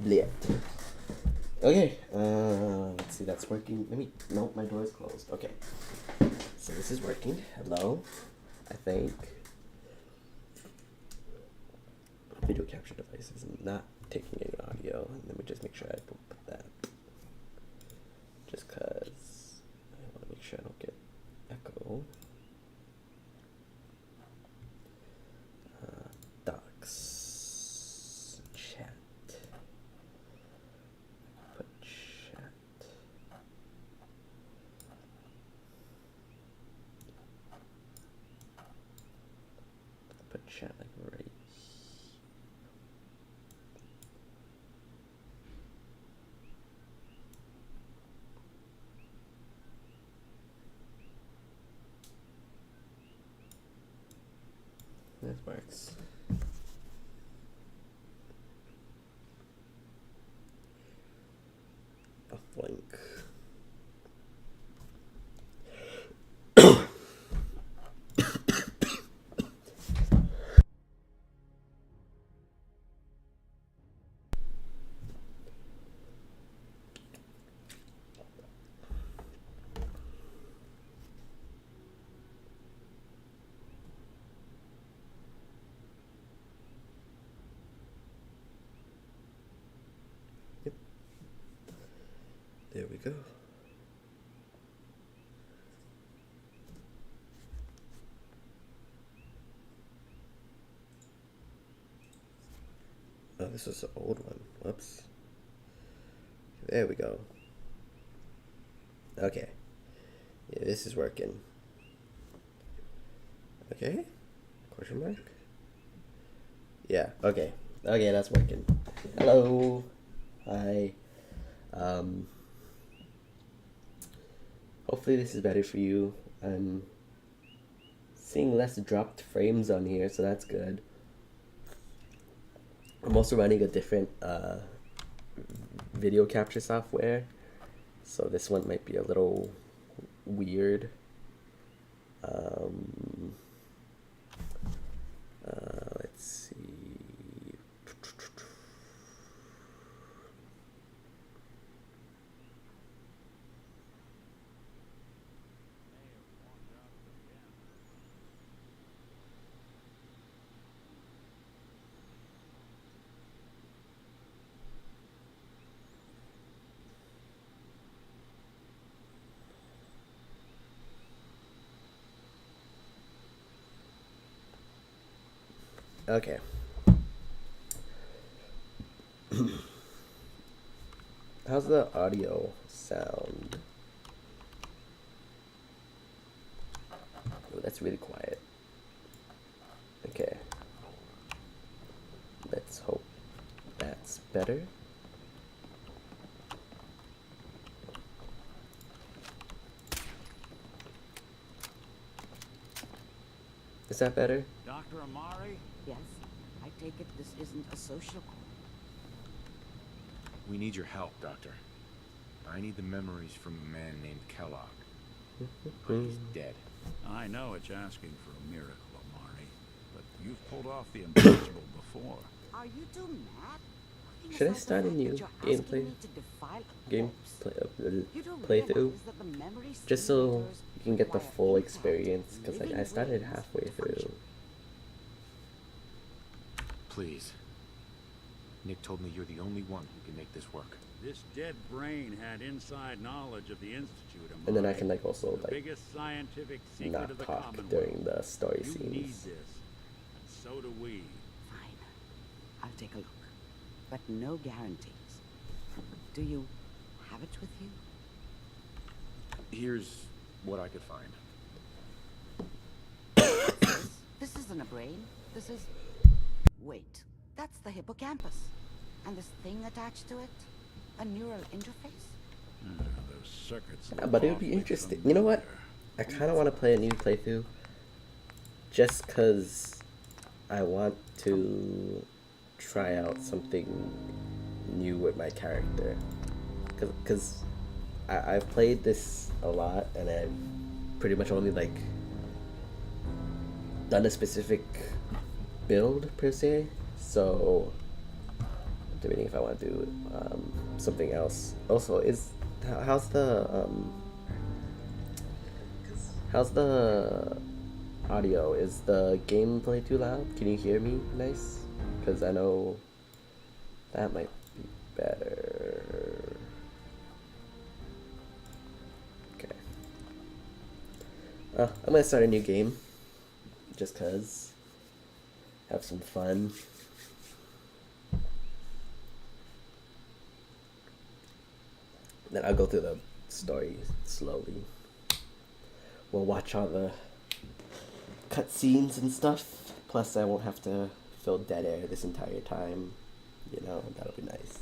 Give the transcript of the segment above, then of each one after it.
Blech. Okay, let's see, that's working. Nope, my door is closed. Okay, so this is working. Hello, I think. Video capture device is not taking any audio. Let me just make sure I put that. Just cause I want to make sure I don't get echo. Docs. Chat. Put chat. Put chat like right. That works. A flank. Yep. There we go. Oh, this was an old one. Whoops. There we go. Okay. Yeah, this is working. Okay? Question mark? Yeah, okay. Okay, that's working. Hello. Hi. Hopefully this is better for you. I'm seeing less dropped frames on here, so that's good. I'm also running a different video capture software, so this one might be a little weird. Let's see. Okay. How's the audio sound? Oh, that's really quiet. Okay. Let's hope that's better. Is that better? Dr. Amari? Yes, I take it this isn't a social call. We need your help, Doctor. I need the memories from a man named Kellogg. He's dead. I know it's asking for a miracle, Amari, but you've pulled off the impossible before. Are you two mad? Should I start a new gameplay? Playthrough? Just so you can get the full experience, because like I started halfway through. Please. Nick told me you're the only one who can make this work. This dead brain had inside knowledge of the Institute, Amari. And then I can like also the like biggest scientific secret not of the talk Commonwealth. during the story You need scenes. this, and so do we. Fine, I'll take a look, but no guarantees. Do you have it with you? Here's what I could find. This isn't a brain. This is... Wait, that's the hippocampus. And this thing attached to it? A neural interface? Those circuits. But it would be interesting. You know what? I kind of want to play a new playthrough. Just because I want to try out something new with my character. Because I've played this a lot and I've pretty much only like done a specific build per se. So debating if I want to do something else. Also, how's the audio? Is the gameplay too loud? Can you hear me nice? Because I know that might be better. Okay. I'm gonna start a new game. Just cause. Have some fun. Then I'll go through the story slowly. We'll watch all the cutscenes and stuff. Plus, I won't have to fill dead air this entire time. You know, that'll be nice.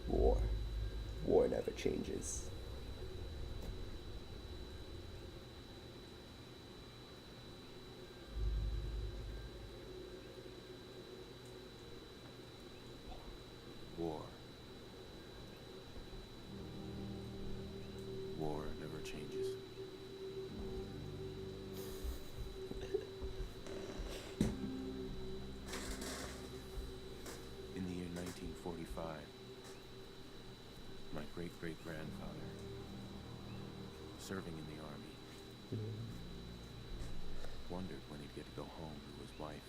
War. War never changes. War. War never changes. In the year 1945, my great-great-grandfather, serving in the army, wondered when he'd get to go home to his wife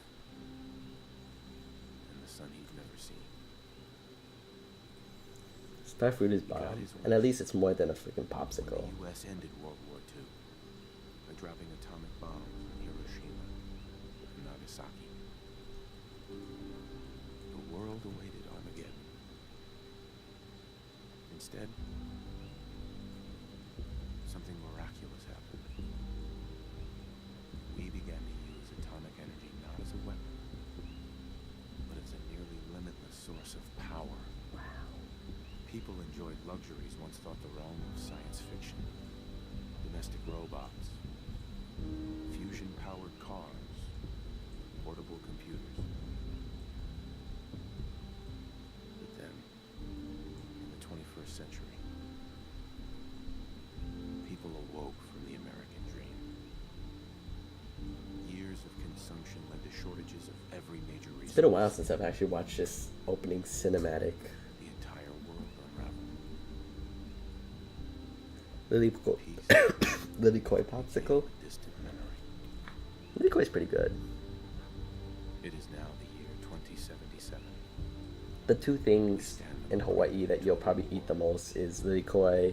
and the son he'd never seen. Spy food is bomb, and at least it's more than a freaking popsicle. When the U.S. ended World War II by dropping atomic bombs on Hiroshima and Nagasaki, the world awaited Armageddon. Instead, something miraculous happened. We began to use atomic energy not as a weapon, but as a nearly limitless source of power. People enjoyed luxuries once thought the realm of science fiction. Domestic robots, fusion-powered cars, portable computers. But then, in the 21st century, people awoke from the American dream. Years of consumption led to shortages of every major resource. It's been a while since I've actually watched this opening cinematic. Lily Koi popsicle. Lily Koi's pretty good. It is now the year 2077. The two things in Hawaii that you'll probably eat the most is Lily Koi.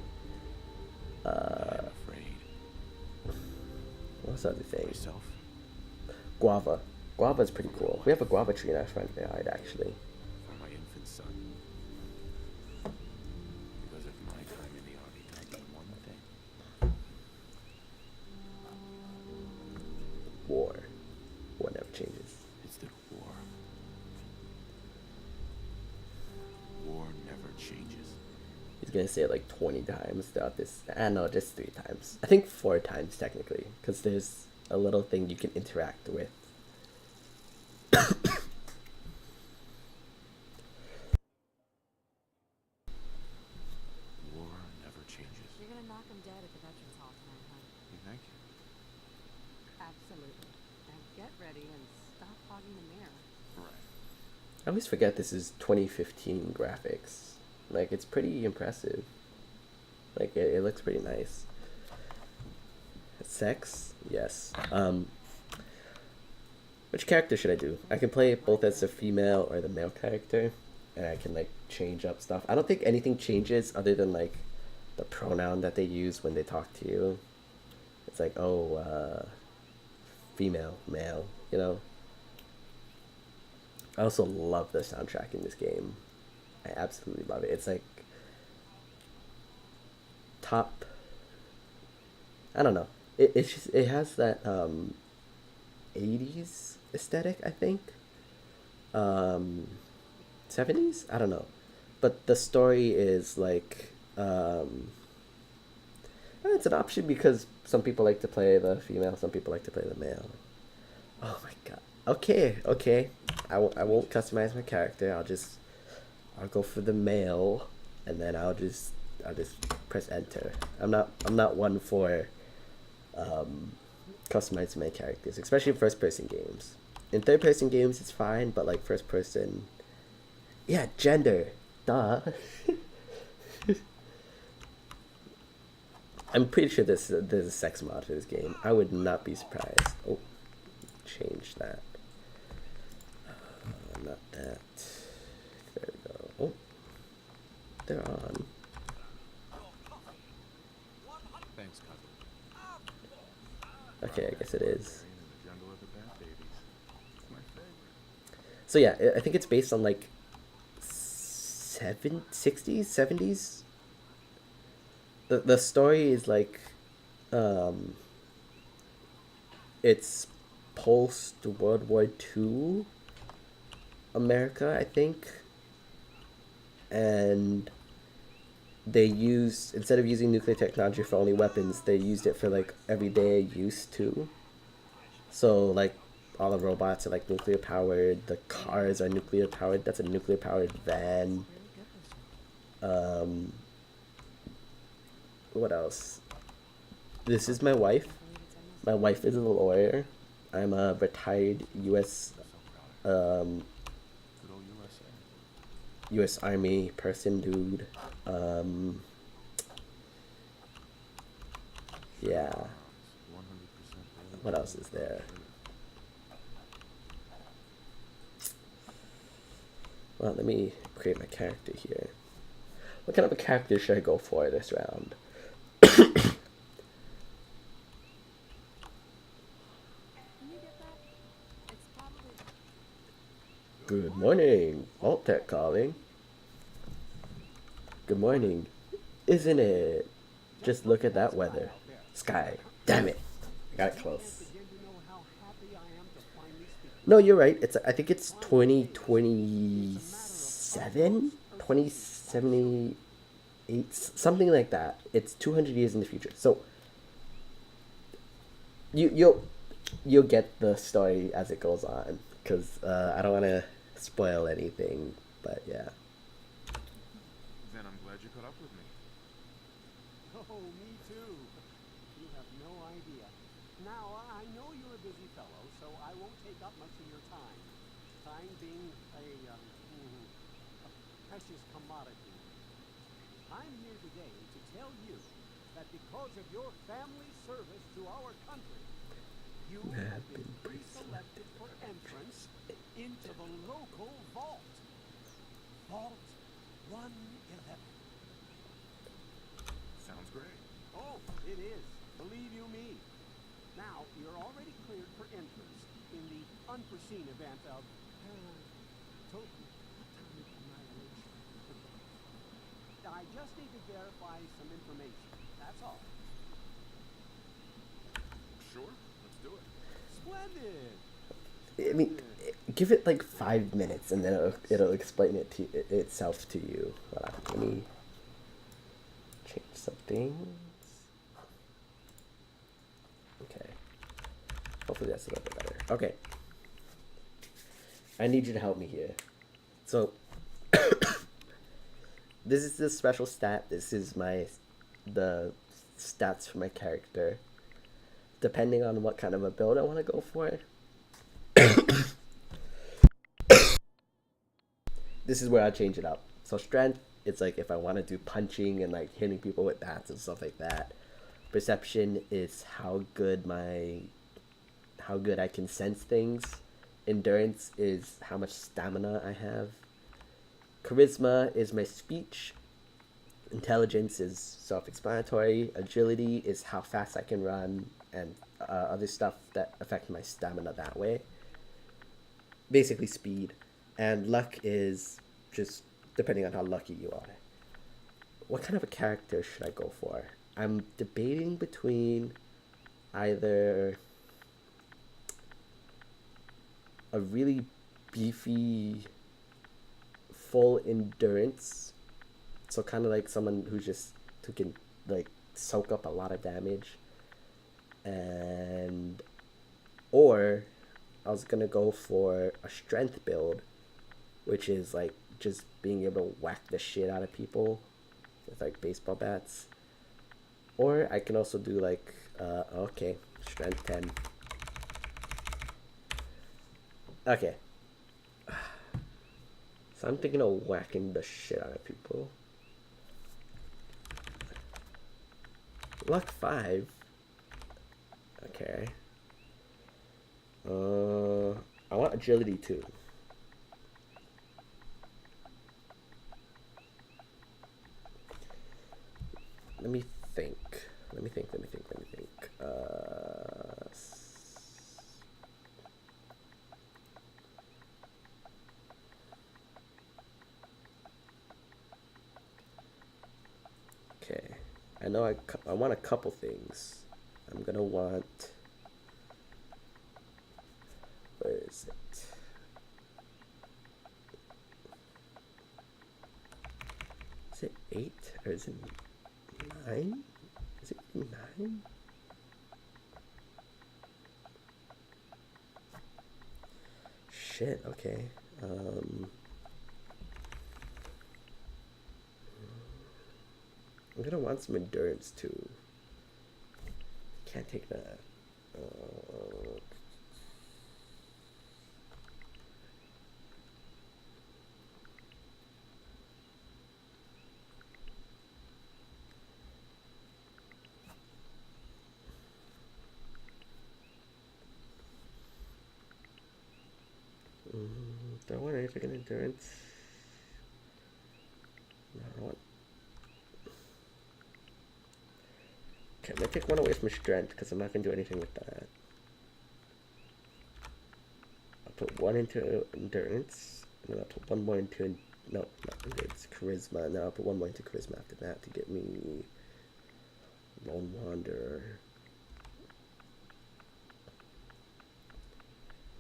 I'm afraid. What's the other thing? Myself? Guava. Guava is pretty cool. We have a guava tree in our front yard, actually. For my infant son. Because of my time in the army taught me one thing. War. War never changes. It's that war never changes. He's gonna say it like 20 times throughout this. No, just 3 times. I think 4 times technically, because there's a little thing you can interact with. War never changes. You're gonna knock him dead at the Veterans Hall tonight, huh? You think? Absolutely. Now get ready and stop hogging the mirror. Right. I always forget this is 2015 graphics. Like, it's pretty impressive. Like, it looks pretty nice. Sex? Yes. Which character should I do? I can play both as the female or the male character, and I can, like, change up stuff. I don't think anything changes other than, like, the pronoun that they use when they talk to you. It's like, oh, female, male, you know? I also love the soundtrack in this game. I absolutely love it. It's like top. I don't know. It's just, it has that 80s aesthetic, I think. 70s? I don't know. But the story is like it's an option because some people like to play the female, some people like to play the male. Oh my god. Okay, okay. I won't customize my character. I'll go for the male, and then I'll just press enter. I'm not one for customizing my characters, especially in first person games. In third person games it's fine, but like first person, yeah, gender, duh. I'm pretty sure there's a sex mod for this game. I would not be surprised. Oh, change that. Not that. There we go. Oh, they're on. Thanks, cousin. Okay, I guess it is. In the jungle of the bat babies. It's my favorite. So yeah, I think it's based on like 60s, 70s. The story is like, it's post World War II America, I think, and they used, instead of using nuclear technology for only weapons, they used it for like everyday use too. So like all the robots are like nuclear powered, the cars are nuclear powered. That's a nuclear powered van. What else? This is my wife. My wife is a lawyer. I'm a retired U.S. Good old USA. U.S. Army person, dude. Yeah. 100%. What else is there? Well, let me create my character here. What kind of a character should I go for this round? Good morning. Vault-Tec calling. Good morning. Isn't it? Just look at that weather. Sky. Damn it. I got close. No, you're right. I think it's 2027? 2078? Something like that. It's 200 years in the future. So you'll get the story as it goes on, because I don't want to spoil anything, but yeah. Then I'm glad you caught up with me. Oh, me too. You have no idea. Now, I know you're a busy fellow, so I won't take up much of your time. Time being a precious commodity. I'm here today to tell you that because of your family service to our country, you have been pre-selected for entrance into the local vault. Vault 111. Sounds great. Oh, it is. Believe you me. Now, you're already cleared for entrance in the unforeseen event of total atomic annihilation. I just need to verify some information. That's all. Sure, let's do it. Splendid. I mean, give it like 5 minutes, and then it'll explain it to itself to you. Hold on, let me change some things. Okay. Hopefully that's a little bit better. Okay. I need you to help me here. So, this is the special stat. This is the stats for my character. Depending on what kind of a build I want to go for. This is where I change it up. So strength, it's like if I want to do punching and like hitting people with bats and stuff like that. Perception is how good I can sense things. Endurance is how much stamina I have. Charisma is my speech. Intelligence is self-explanatory. Agility is how fast I can run, and other stuff that affect my stamina that way. Basically speed. And luck is just depending on how lucky you are. What kind of a character should I go for? I'm debating between either a really beefy full endurance, so kind of like someone who can like soak up a lot of damage, or I was gonna go for a strength build, which is like just being able to whack the shit out of people with like baseball bats. Or I can also do like, okay, strength 10. Okay. So I'm thinking of whacking the shit out of people. Luck 5. Okay. I want agility 2. Let me think. Let me think. Okay. I know I want a couple things. I'm gonna want... Where is it? Is it 8 or is it 9? Is it 9? Shit, okay. I'm gonna want some endurance too. Can't take that. Do I want anything in endurance? No, I don't want... Okay, I'm gonna take 1 away from strength because I'm not gonna do anything with that. I'll put 1 into endurance, and then I'll put 1 more into... No, not endurance, charisma. Now I'll put 1 more into charisma after that to get me Lone Wanderer.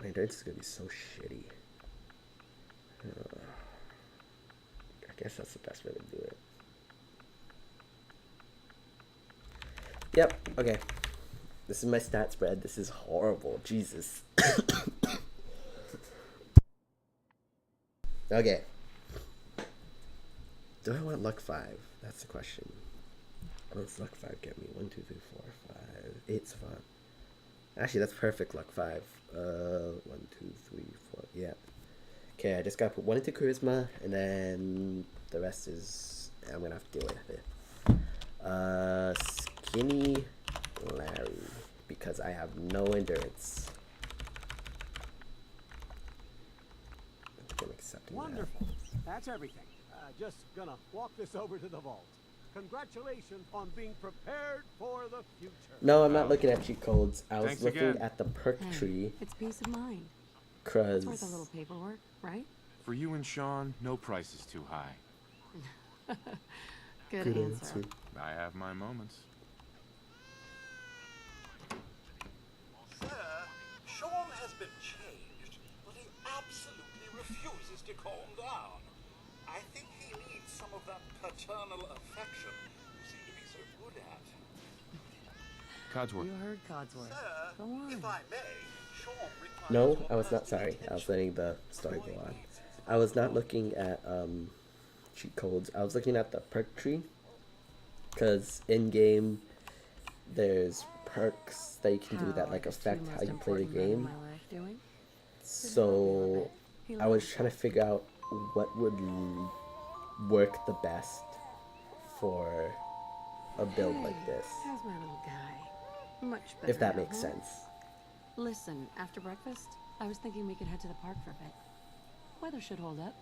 My endurance is gonna be so shitty. I guess that's the best way to do it. Yep, okay. This is my stat spread. This is horrible. Jesus. Okay. Do I want luck 5? That's the question. What does luck 5 get me? 1, 2, 3, 4, 5. 8's fun. Actually, that's perfect luck 5. 1, 2, 3, 4. Yeah. Okay, I just gotta put 1 into charisma, and then the rest is... I'm gonna have to deal with it. Skinny Larry, because I have no endurance. I think I'm accepting Wonderful. That's everything. Just gonna walk this over to the vault. Congratulations on being prepared for the future. No, I'm not looking at cheat codes. I was Thanks looking again. at the perk Hey, tree. it's peace of mind. Cause It's worth a little paperwork, right? For you and Sean, no price is too high. Good answer. I have my moments. Sir, Sean has been changed, but he absolutely refuses to calm down. I think he needs some of that paternal affection you seem to be so good at. Codsworth. You heard Codsworth. Sir, Go on. if I may, Sean requires no, your I was not. personal Sorry, I was attention. letting the story go on. I was not looking at cheat codes. I was looking at the perk tree. Cause in game, there's perks that you can do that like affect how you play the game. So I was trying to figure out what would work the best for a build like this, How's my little guy? Much better. if that now, makes huh? sense. Listen, after breakfast, I was thinking we could head to the park for a bit. Weather should hold up.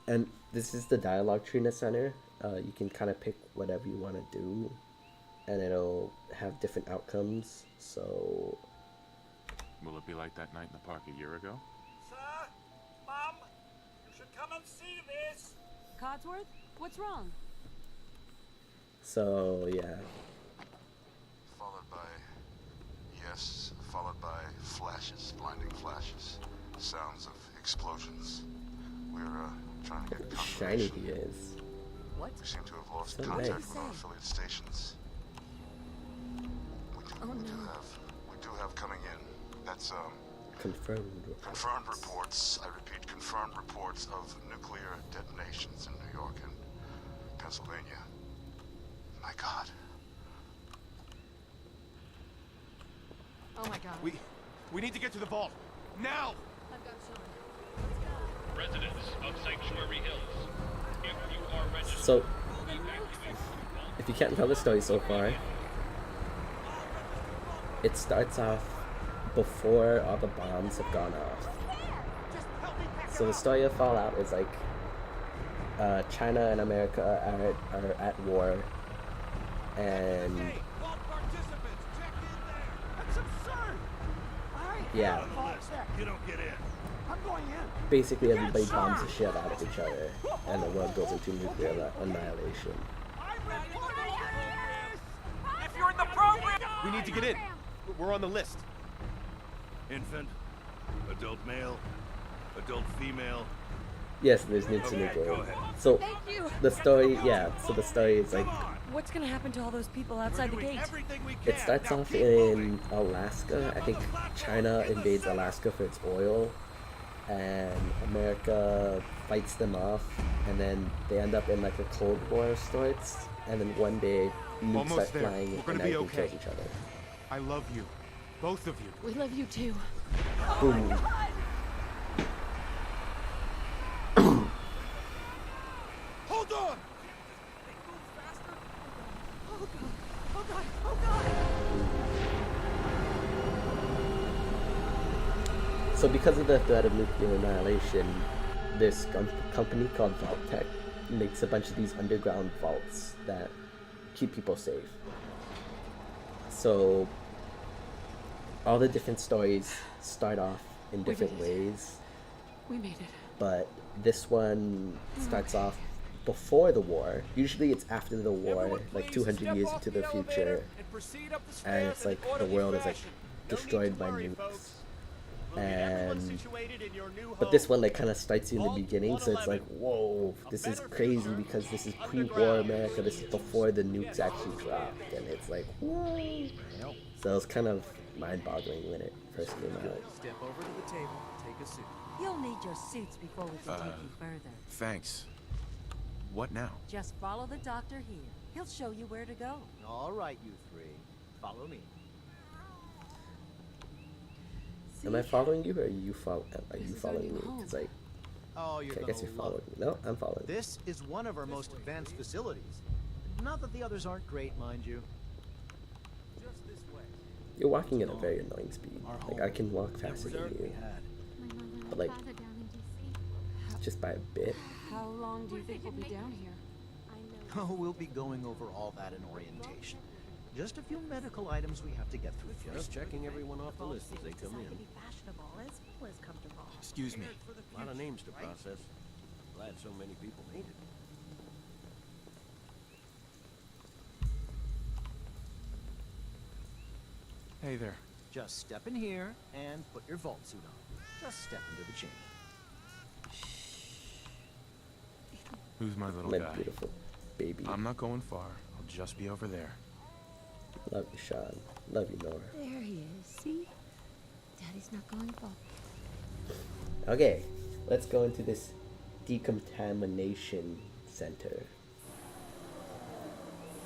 And this is the dialogue tree in the center. You can kind of pick whatever you want to do, and it'll have different outcomes. So Will it be like that night in the park a year ago? Sir, Mum, you should come and see this. Codsworth, what's wrong? yeah. Followed by yes, followed by flashes, blinding flashes, sounds of explosions. We're trying to get Shiny confirmation. he is. What? We seem to have lost So contact nice. with our affiliate stations. We do Oh no. We do have coming in. That's Confirmed. confirmed reports. I repeat, confirmed reports of nuclear detonations in New York and Pennsylvania. My God. Oh my god. We need to get to the vault. Now! I've got Sean. Let's go. Residents of Sanctuary Hills, if you are registered, So, evacuate. if you can't tell the story so far, it starts off before all the bombs have gone off. So the story of Fallout is like China and America are at war, and All participants, check in there. That's absurd. yeah, You don't get in. I'm going in. basically everybody bombs the shit out of each other, and the world goes into nuclear annihilation. If you're in the program. We need to get in. We're on the list. Infant, adult male, adult female. Yes, there's nukes Okay, in nuclear. go ahead. So Thank you. the story, yeah. So the story is like What's gonna happen to all those people outside the We're doing gate? everything we can. it starts Now off keep in moving. Alaska. I think China invades Alaska for its oil, and America fights them off, and then they end up in like a Cold War of sorts. And then one day nukes Almost start there. flying, We're and gonna be everything okay. kills each other. I love you. Both of you. We love you too. Boom. Hold on. So because of the threat of nuclear annihilation, this company called Vault-Tec makes a bunch of these underground vaults that keep people safe. So all the different stories start off in different did it. ways, We made it. but this one starts off before the war. Usually it's after the war, like 200 years into the future, and it's like the world is like destroyed by nukes. And but this one like kind of starts you in the beginning, so it's like, whoa, this is crazy because this is pre-war America. This is before the nukes actually dropped, and it's like, whoa. So it's kind of mind-boggling when it first came out. Step over to the table. Take a seat. You'll need your suits before we can take you further. Thanks. What now? Just follow the doctor here. He'll show you where to go. All right, you three. Follow me. Am I following you, or are you following me? home. It's like, Oh, you're okay, I guess you're following me. No, I'm following you. This is one of our most advanced facilities. Not that the others aren't great, mind you. Just this way. You're walking at a very annoying speed. Like I can walk faster than you, but like just by a bit. How long do you think we'll be down here? Oh, we'll be going over all that in orientation. Just a few medical items we have to get through first. Just checking everyone off the list as they come Designed to in. be fashionable as well as comfortable. Excuse me. A lot of names to process. Glad so many people made it. Hey there. Just step in here and put your vault suit on. Just step into the chamber. Who's my little My guy? beautiful baby. I'm not going far. I'll just be over there. Love you, Sean. Love you, Nora. There he is. See? Daddy's not going far. Okay, let's go into this decontamination center.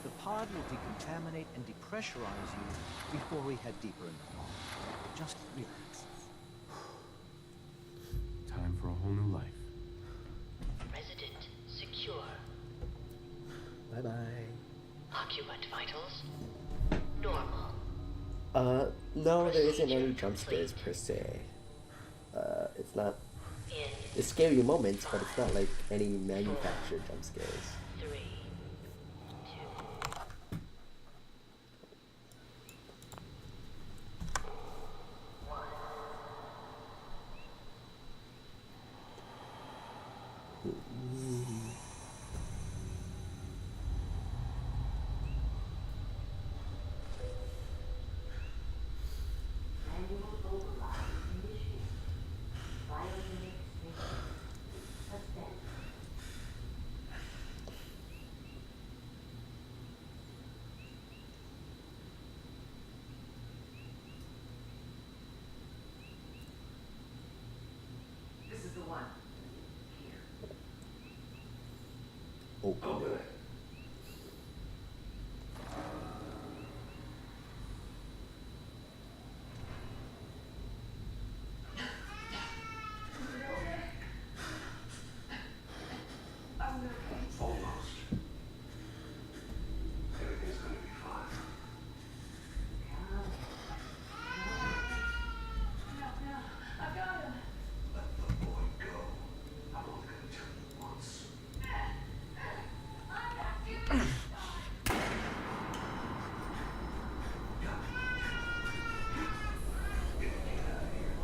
The pod will decontaminate and depressurize you before we head deeper in the vault. Just relax. Time for a whole new life. Resident secure. Bye bye. Occupant vitals normal. No, there isn't any jump scares per se. It's not. In It's scary moments, but it's not like any manufactured jump scares. 3, 2, 1. Manual override initiated. Biodynamic suspend. open it. Almost. Everything's gonna be fine. Let the boy go. I'm only gonna tell you once. Get out of here.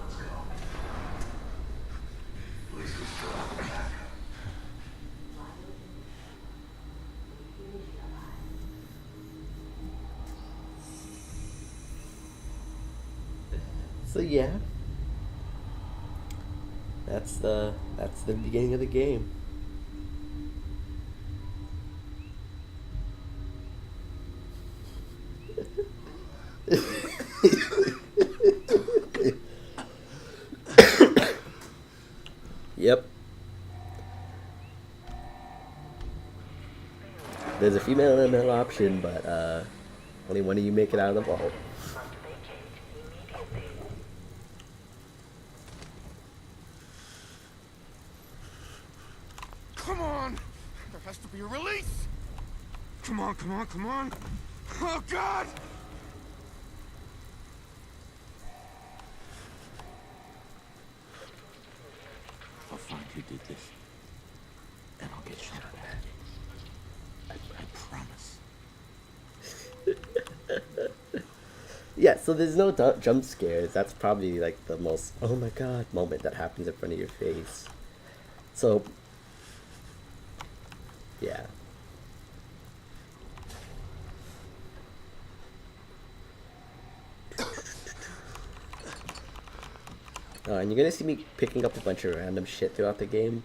Let's go. At least we still have a backup. So yeah, that's the beginning of the game. Yep. There's a female and a male option, but only one of you make it out of the vault. Come on! There has to be a release! Come on, come on, come on! Oh, God! I'll find who did this, and I'll get shot back. I promise. Yeah, so there's no jump scares. That's probably like the most oh my god moment that happens in front of your face. So, yeah. And you're gonna see me picking up a bunch of random shit throughout the game.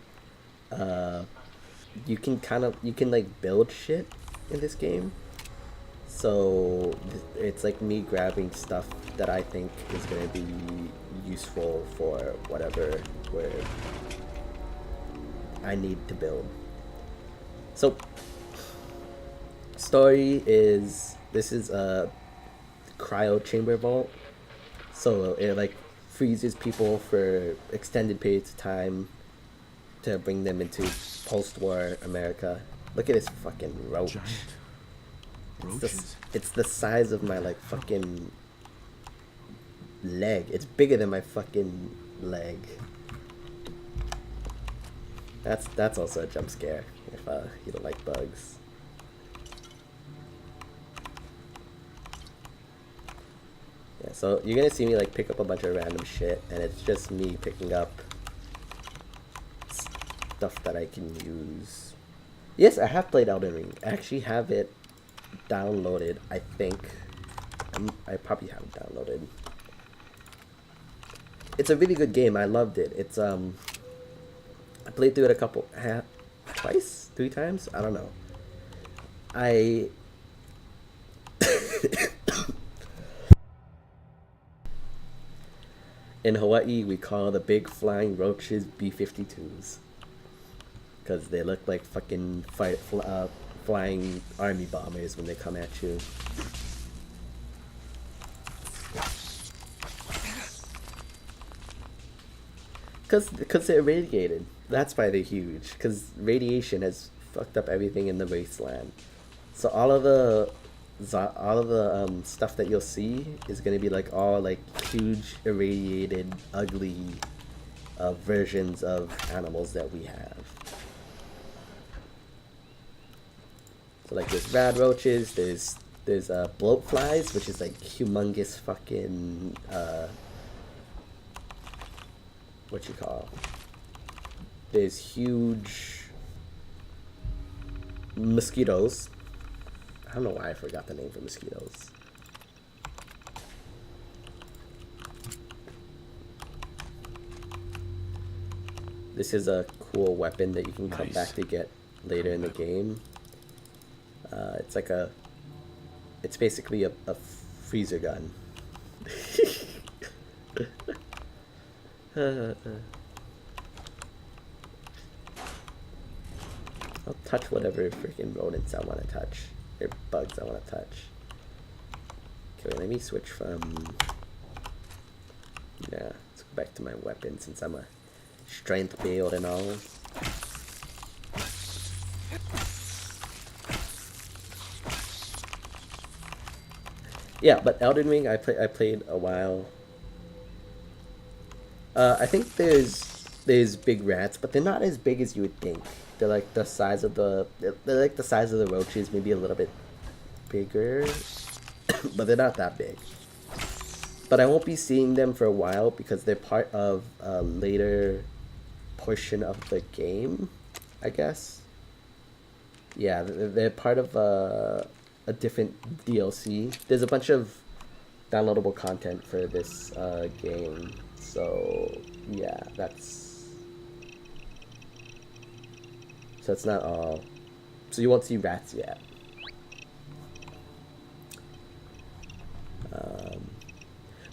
You can like build shit in this game. So it's like me grabbing stuff that I think is gonna be useful for whatever I need to build. So story is this is a cryo chamber vault. So it like freezes people for extended periods of time to bring them into post-war America. Look at this fucking roach. Giant roaches. It's the size of my like fucking leg. It's bigger than my fucking leg. That's also a jump scare if you don't like bugs. Yeah, so you're gonna see me like pick up a bunch of random shit, and it's just me picking up stuff that I can use. Yes, I have played Elden Ring. I actually have it downloaded, I think. I probably have it downloaded. It's a really good game. I loved it. It's I played through it twice, 3 times. I don't know. In Hawaii, we call the big flying roaches B-52s because they look like fucking flying army bombers when they come at you. Because they're radiated. That's why they're huge. Because radiation has fucked up everything in the wasteland. So all of the stuff that you'll see is gonna be like all like huge irradiated, ugly versions of animals that we have. So like there's rad roaches, there's bloat flies, which is like humongous fucking what you call. There's huge mosquitoes. I don't know why I forgot the name for mosquitoes. This is a cool weapon that you can come back to get later in the game. It's basically a freezer gun. I'll touch whatever freaking rodents I want to touch. Or bugs I want to touch. Okay, wait, let me switch from... Yeah, let's go back to my weapon since I'm a strength build and all. Yeah, but Elden Ring I played a while. I think there's big rats, but they're not as big as you would think. They're like the size of the roaches, maybe a little bit bigger, but they're not that big. But I won't be seeing them for a while because they're part of a later portion of the game, I guess. Yeah, they're part of a different DLC. There's a bunch of downloadable content for this game, so yeah, that's not all. So you won't see rats yet.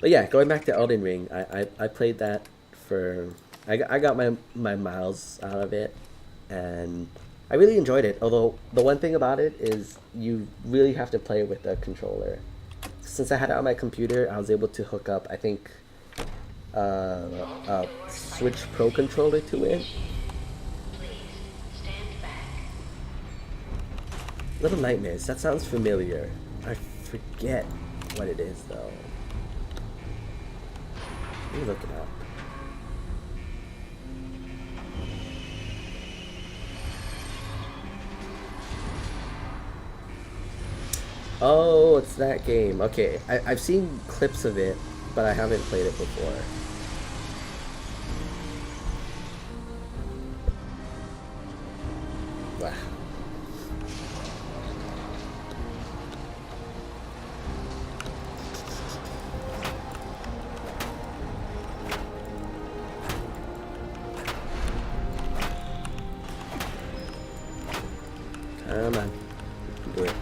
But yeah, going back to Elden Ring, I played that for... I got my miles out of it, and I really enjoyed it. Although, the one thing about it is you really have to play with a controller. Since I had it on my computer, I was able to hook up, I think, a Switch Pro controller to it. Little Nightmares, that sounds familiar. I forget what it is, though. Let me look it up. Oh, it's that game. Okay, I've seen clips of it, but I haven't played it before. Wow. Come on. Do it.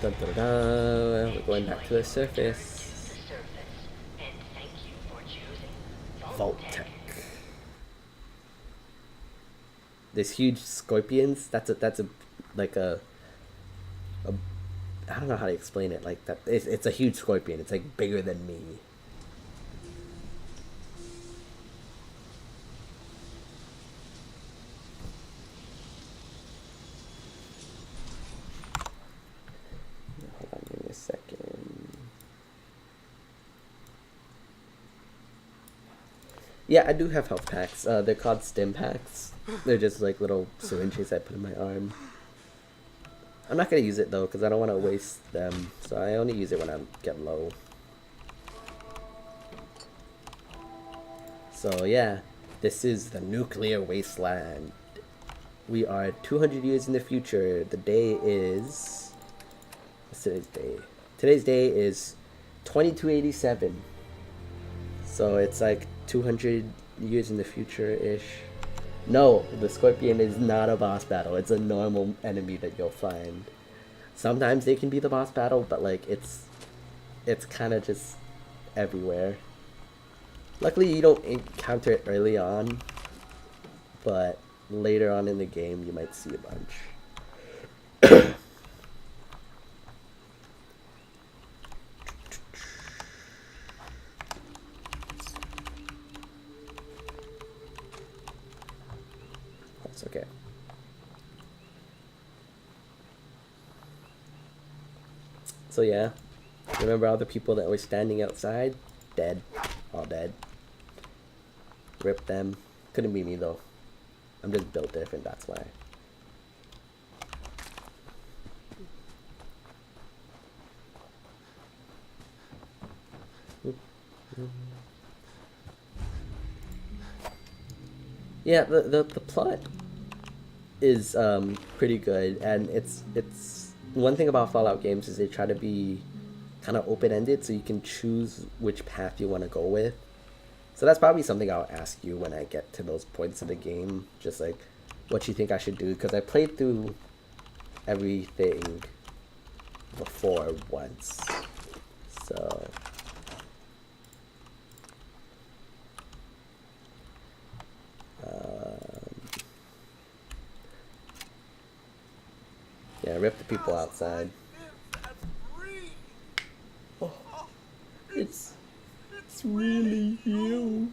Dun, dun, dun, dun. We're going back to the surface. Vault Tech. There's huge scorpions. That's like a I don't know how to explain it. Like that, it's a huge scorpion. It's like bigger than me. Hold on, give me a second. Yeah, I do have health packs. They're called stim packs. They're just like little syringes I put in my arm. I'm not going to use it though because I don't want to waste them. So I only use it when I get low. So yeah, this is the nuclear wasteland. We are 200 years in the future. The day is... What's today's day? Today's day is 2287. So it's like 200 years in the future-ish. No, the scorpion is not a boss battle. It's a normal enemy that you'll find. Sometimes they can be the boss battle, but like it's kind of just everywhere. Luckily, you don't encounter it early on, but later on in the game, you might see a bunch. That's okay. So yeah, remember all the people that were standing outside? Dead. All dead. Rip them. Couldn't be me though. I'm just built different, that's why. Yeah, the plot is pretty good, and it's one thing about Fallout games is they try to be kind of open-ended, so you can choose which path you want to go with. So that's probably something I'll ask you when I get to those points of the game, just like what you think I should do, because I played through everything before once. So yeah, rip the people outside. Oh, it's really you.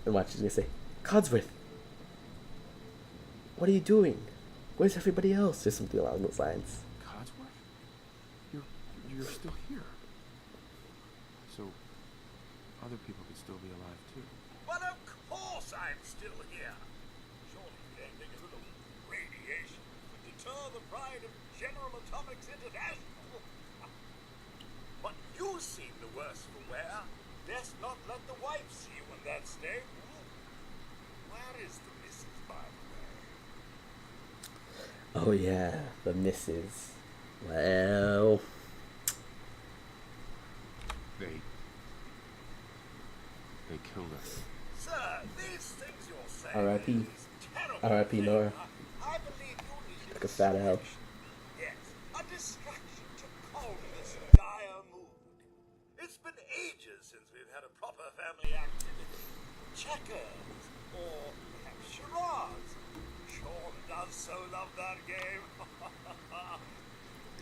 And watch, he's gonna say, Codsworth, what are you doing? Where's everybody else? Or something along those lines. Codsworth? You're still here. So, other people could still be alive too. But of course I'm still here. Surely you don't think a little radiation would deter the pride of General Atomics International? But you seem the worse for wear. Best not let the wife see you in that state. Where is the missus, by the way? Oh yeah, the missus. Well, They killed her. Sir, these things you're saying. R.I.P. is terrible. R.I.P. Nora. I believe you need Like a fat L. Yes, a distraction to calm this dire mood. It's been ages since we've had a proper family activity. Checkers, or perhaps charades. Sean does so love that game.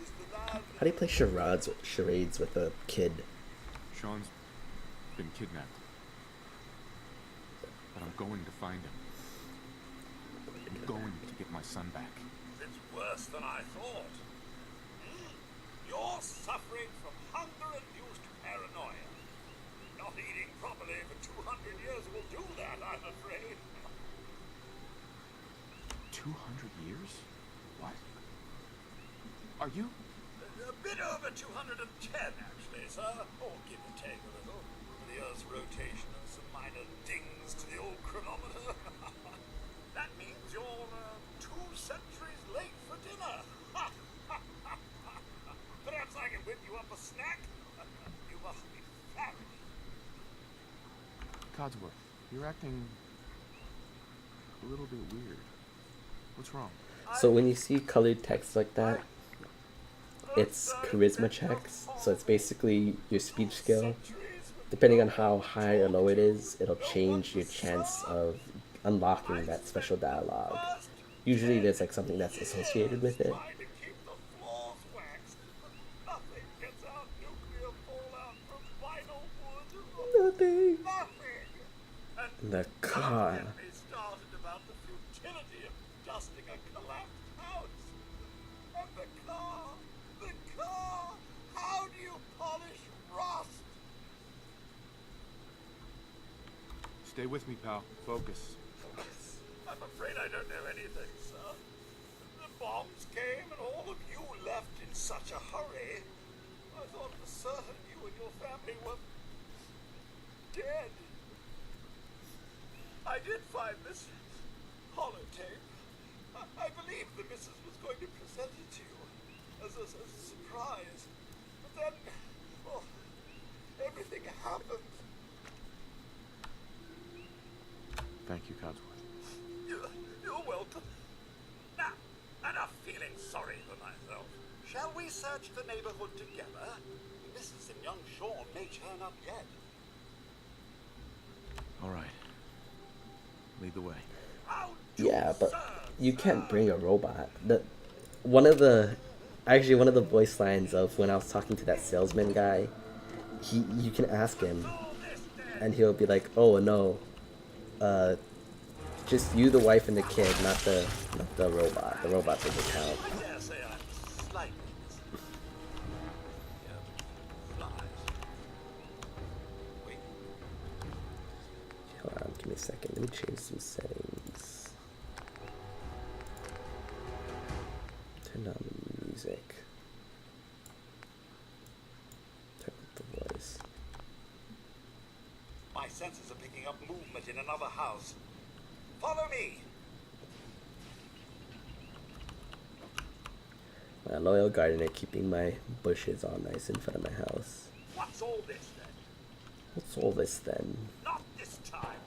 Is the lad... How do you play charades with a kid? Sean's been kidnapped. But I'm going to find him. I'm going to get my son back. It's worse than I thought. You're suffering from hunger-induced paranoia. Not eating properly for 200 years will do that, I'm afraid. 200 years? What? Are you? A bit over 210, actually, sir. Or give or take a little. The Earth's rotation and some minor dings to the old chronometer. That means you're 2 centuries late for dinner. Perhaps I can whip you up a snack? You must be famished. Codsworth, you're acting a little bit weird. What's wrong? So when you see colored text like that, it's charisma checks. So it's basically your speech skill. Depending on how high or low it is, it'll change your chance of unlocking that special dialogue. Usually there's like something that's associated with it. Nothing. The car. Stay with me, pal. Focus. I'm afraid I don't know anything, sir. The bombs came and all of you left in such a hurry. I thought for certain you and your family were dead. I did find this holotape. I believe the missus was going to present it to you as a surprise. But then, well, everything happened. Thank you, Codsworth. You're welcome. Now, enough feeling sorry for myself. Shall we search the neighborhood together? Mrs. and young Sean may turn up yet. All right. Lead the way. Yeah, but you can't bring a robot. One of the voice lines of when I was talking to that salesman guy, you can ask him, and he'll be like, "Oh no, just you, the wife, and the kid, not the robot. The robot doesn't count." Hold on, give me a second. Let me change some settings. Turn down the music. Turn up the voice. My senses are picking up movement in another house. Follow me. My loyal gardener keeping my bushes all nice in front of my house. What's all this then? What's all this then? Not this time.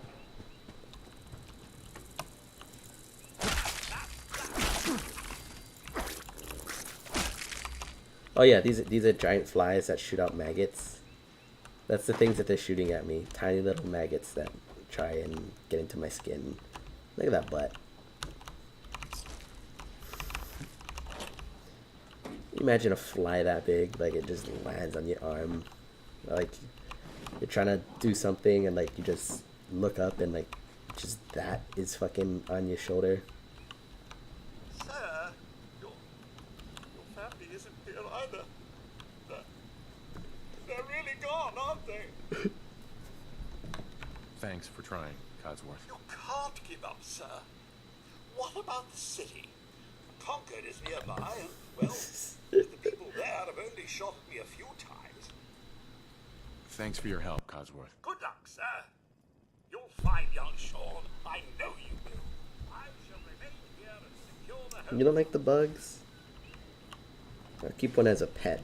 Oh yeah, these are giant flies that shoot out maggots. That's the things that they're shooting at me. Tiny little maggots that try and get into my skin. Look at that butt. Imagine a fly that big, like it just lands on your arm. Like you're trying to do something and like you just look up and like just that is fucking on your shoulder. Sir, your family isn't here either. They're really gone, aren't they? Thanks for trying, Codsworth. You can't give up, sir. What about the city? Concord is nearby, and, well, the people there have only shot at me a few times. Thanks for your help, Codsworth. Good luck, sir. You'll find young Sean. I know you will. I shall remain here and secure the home. You don't like the bugs? I'll keep one as a pet.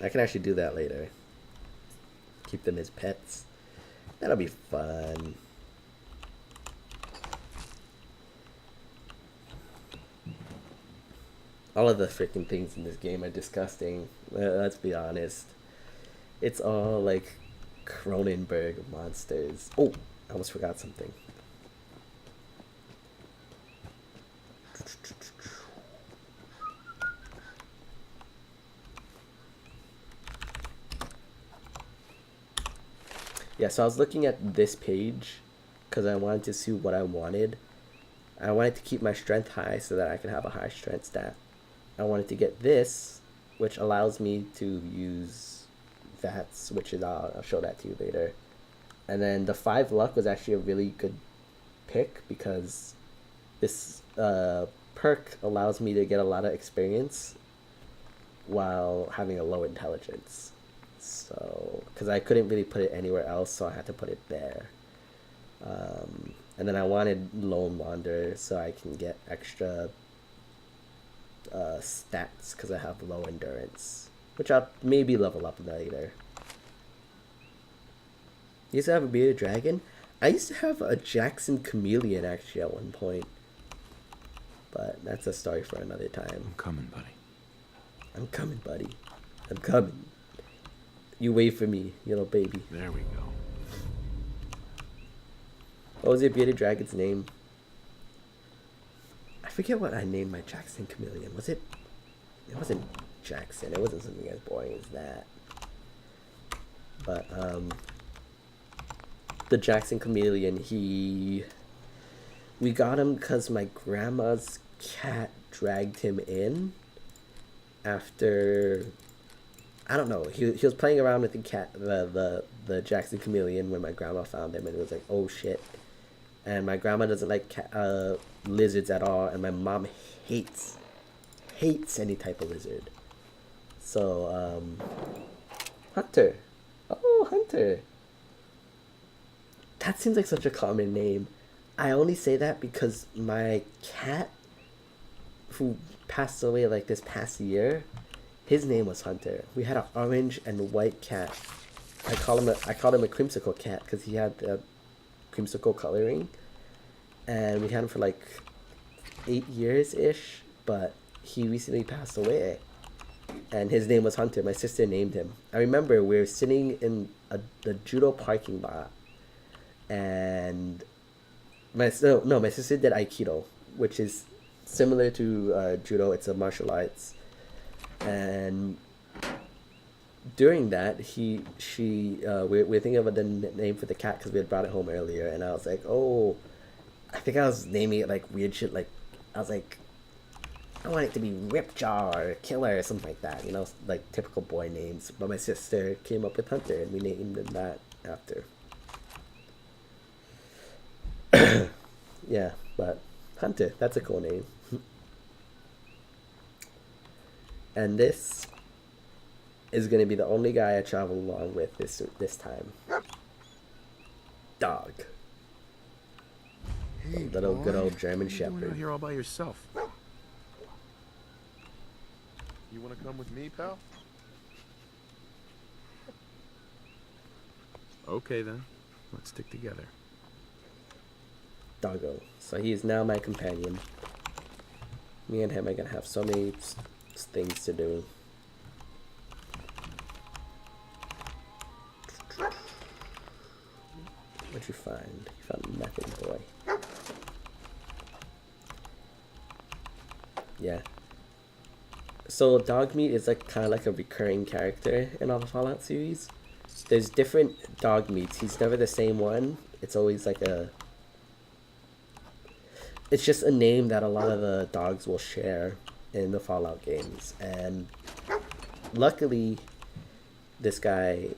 I can actually do that later. Keep them as pets. That'll be fun. All of the freaking things in this game are disgusting. Let's be honest. It's all like Cronenberg monsters. Oh, I almost forgot something. Yeah, so I was looking at this page because I wanted to see what I wanted. I wanted to keep my strength high so that I could have a high strength stat. I wanted to get this, which allows me to use VATS, which is, I'll show that to you later. And then the 5 luck was actually a really good pick because this perk allows me to get a lot of experience while having a low intelligence. So, because I couldn't really put it anywhere else, so I had to put it there. And then I wanted Lone Wanderer so I can get extra stats because I have low endurance, which I'll maybe level up later. You used to have a bearded dragon? I used to have a Jackson chameleon actually at one point, but that's a story for another time. I'm coming, buddy. I'm coming, buddy. I'm coming. You wait for me, you little baby. There we go. What was your bearded dragon's name? I forget what I named my Jackson chameleon. Was it? It wasn't Jackson. It wasn't something as boring as that. But the Jackson chameleon, we got him because my grandma's cat dragged him in after, I don't know, he was playing around with the cat, the Jackson chameleon when my grandma found him, and it was like, oh shit. And my grandma doesn't like lizards at all, and my mom hates any type of lizard. So Hunter. Oh, Hunter. That seems like such a common name. I only say that because my cat, who passed away like this past year, his name was Hunter. We had an orange and white cat. I called him a creamsicle cat because he had the creamsicle coloring, and we had him for like 8 years ish, but he recently passed away, and his name was Hunter. My sister named him. I remember we were sitting in the judo parking lot, and my sister did Aikido, which is similar to judo. It's a martial arts, and during that, we're thinking of the name for the cat because we had brought it home earlier, and I was like, oh, I think I was naming it like weird shit. Like I was like, I want it to be Ripjaw or Killer or something like that, you know, like typical boy names. But my sister came up with Hunter, and we named him that after. Yeah, but Hunter, that's a cool name. And this is going to be the only guy I travel along with this time. Dog. Hey, Little boy. good old German What are you doing Shepherd. out here all by yourself? You want to come with me, pal? Okay then, let's stick together. Doggo. So he is now my companion. Me and him are going to have so many things to do. What'd you find? You found nothing, boy. Yeah. So dog meat is like kind of like a recurring character in all the Fallout series. There's different dog meats. He's never the same one. It's always like a... It's just a name that a lot of the dogs will share in the Fallout games. And luckily, this guy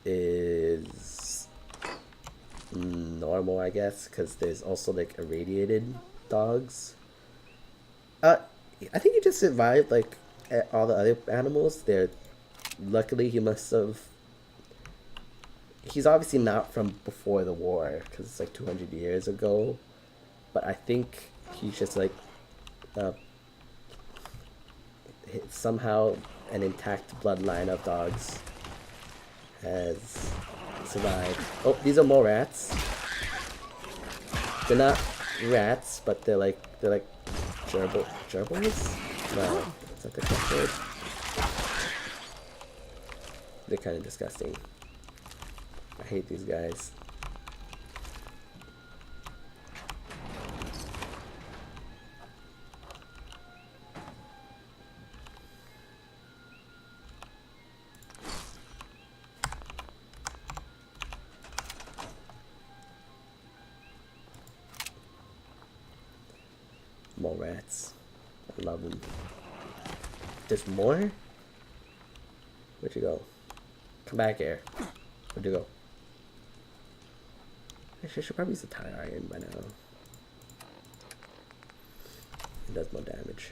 is normal, I guess, because there's also like irradiated dogs. I think he just survived like all the other animals. Luckily he must have. He's obviously not from before the war because it's like 200 years ago, but I think he's just like somehow an intact bloodline of dogs has survived. Oh, these are more rats. They're not rats, but they're like gerbils? No, is that the correct word? They're kind of disgusting. I hate these guys. More rats. I love them. There's more? Where'd you go? Come back here. Where'd you go? Actually, I should probably use the tire iron by now. It does more damage.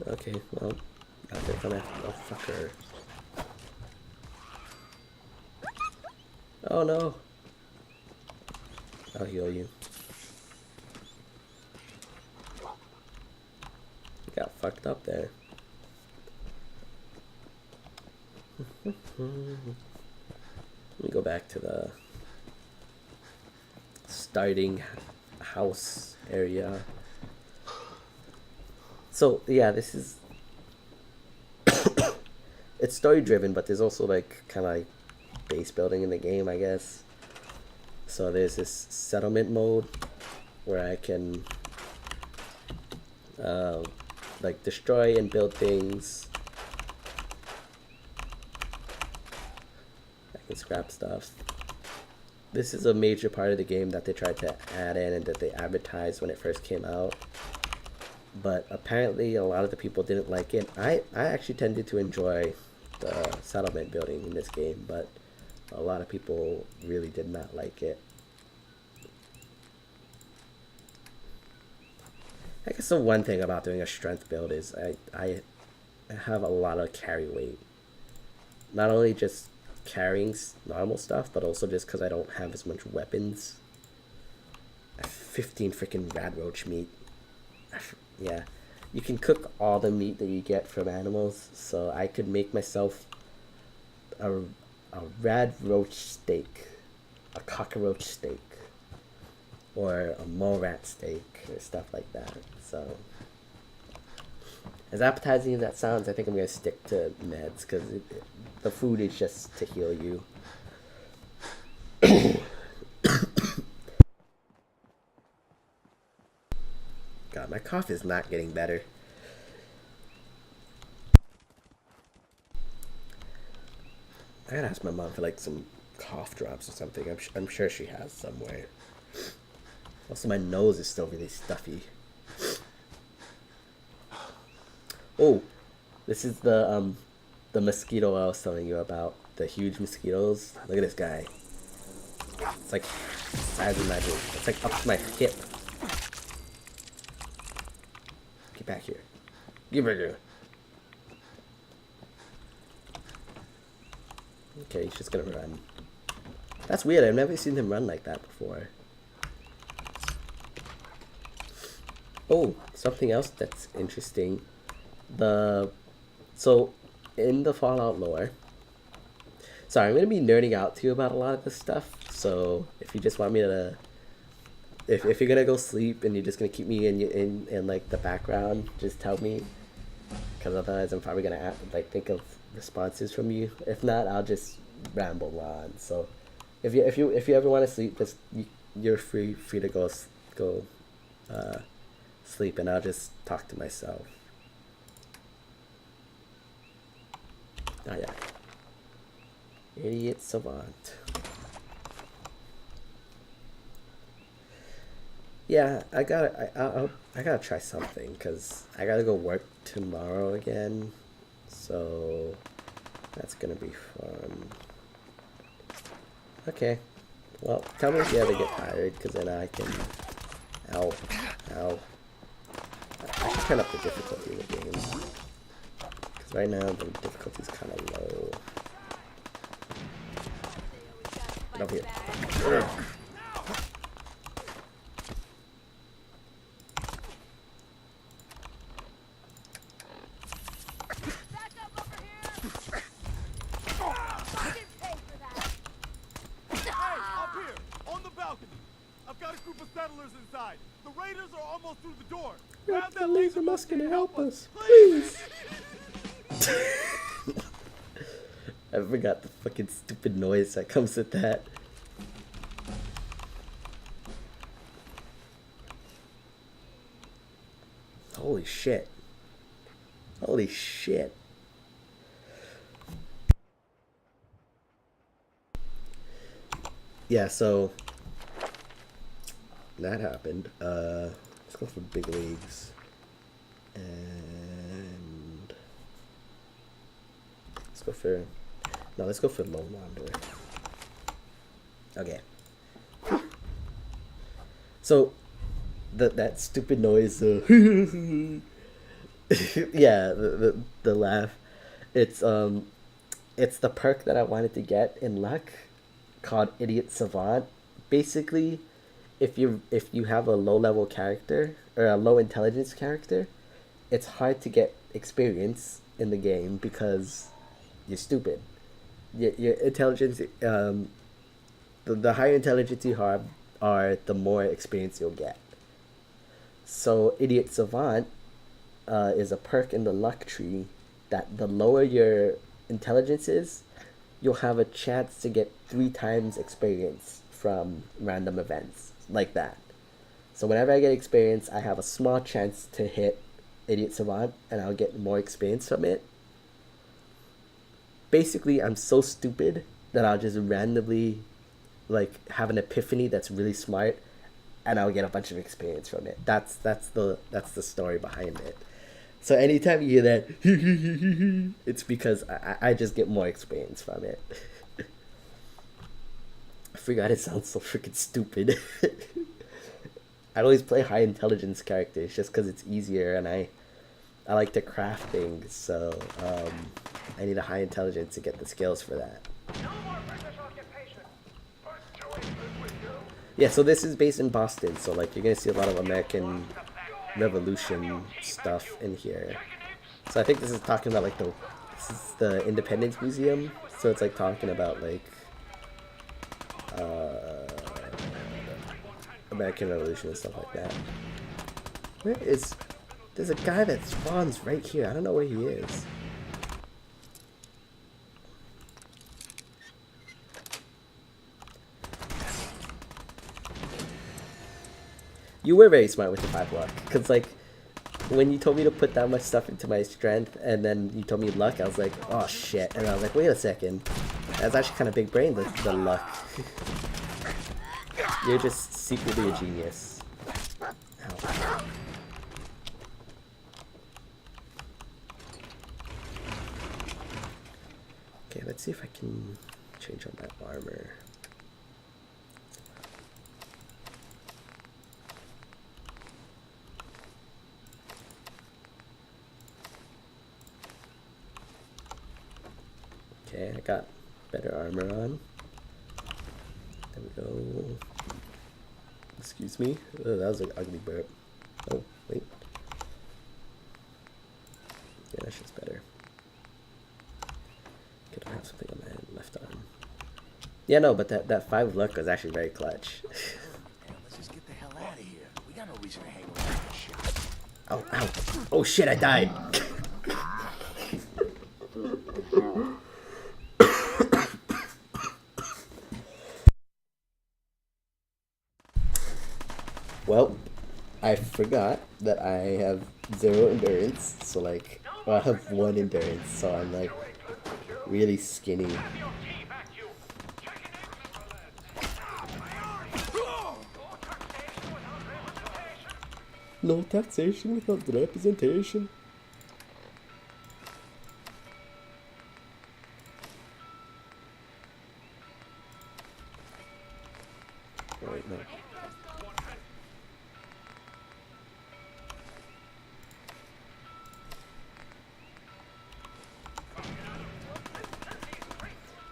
Okay, well, now they're gonna have to go fuck her. Oh no! I'll heal you. You got fucked up there. Let me go back to the starting house area. So yeah, this is it's story driven, but there's also like kind of like base building in the game, I guess. So there's this settlement mode where I can like destroy and build things. I can scrap stuff. This is a major part of the game that they tried to add in and that they advertised when it first came out. But apparently a lot of the people didn't like it. I actually tended to enjoy the settlement building in this game, but a lot of people really did not like it. I guess the one thing about doing a strength build is I have a lot of carry weight. Not only just carrying normal stuff, but also just because I don't have as much weapons. I have 15 freaking rad roach meat. Yeah, you can cook all the meat that you get from animals, so I could make myself a rad roach steak, a cockroach steak, or a mole rat steak, or stuff like that. So, as appetizing as that sounds, I think I'm gonna stick to meds because the food is just to heal you. God, my cough is not getting better. I gotta ask my mom for like some cough drops or something. I'm sure she has somewhere. Also, my nose is still really stuffy. Oh, this is the mosquito I was telling you about. The huge mosquitoes. Look at this guy. It's like the size of my head. It's like up to my hip. Get back here. Get back here. Okay, he's just gonna run. That's weird. I've never seen him run like that before. Oh, something else that's interesting. So in the Fallout lore. Sorry, I'm gonna be nerding out to you about a lot of this stuff. So if you just want me to, if you're gonna go sleep and you're just gonna keep me in like the background, just tell me. because otherwise I'm probably gonna like think of responses from you. If not, I'll just ramble on. So if you ever want to sleep, just you're free to go sleep, and I'll just talk to myself. Oh yeah, idiot savant. Yeah, I gotta try something because I gotta go work tomorrow again, so that's gonna be fun. Okay, well, tell me if you ever get tired, because then I can. Ow, ow. I should turn up the difficulty of the game, because right now the difficulty is kind of low. Get over here. Ugh. Grab that laser musket and help us, please. I forgot the fucking stupid noise that comes with that. Holy shit. Holy shit. Yeah, so that happened. Let's go for big leagues. And let's go for Lone Wanderer. Okay. So that stupid noise, yeah, the laugh. It's the perk that I wanted to get in Luck called Idiot Savant. Basically, if you have a low level character or a low intelligence character, it's hard to get experience in the game because you're stupid. Your intelligence, the higher intelligence you have, the more experience you'll get. So Idiot Savant is a perk in the luck tree that the lower your intelligence is, you'll have a chance to get 3 times experience from random events like that. So whenever I get experience, I have a small chance to hit Idiot Savant, and I'll get more experience from it. Basically, I'm so stupid that I'll just randomly like have an epiphany that's really smart, and I'll get a bunch of experience from it. That's the story behind it. So anytime you hear that, it's because I just get more experience from it. I forgot it sounds so freaking stupid. I always play high intelligence characters just because it's easier, and I like to craft things, so I need a high intelligence to get the skills for that. Yeah, so this is based in Boston, so like you're gonna see a lot of American Revolution stuff in here. So I think this is talking about like this is the Independence Museum, so it's like talking about like American Revolution and stuff like that. There's a guy that spawns right here. I don't know where he is. You were very smart with the 5 luck, because like when you told me to put that much stuff into my strength and then you told me luck, I was like, oh shit, and I was like, wait a second, that's actually kind of big brain, the luck. You're just secretly a genius. Ow. Okay, let's see if I can change on that armor. Okay, I got better armor on. There we go. Excuse me. Oh, that was an ugly burp. Oh, wait. Yeah, that's just better. Could have something on my left arm. Yeah, no, but that 5 luck was actually very clutch. Let's just get the hell out of here. We got no reason to hang around this shit. Oh, ow. Oh shit, I died. Well, I forgot that I have 0 endurance, so like, well, I have 1 endurance, so I'm like really skinny. No taxation without representation. Right, no.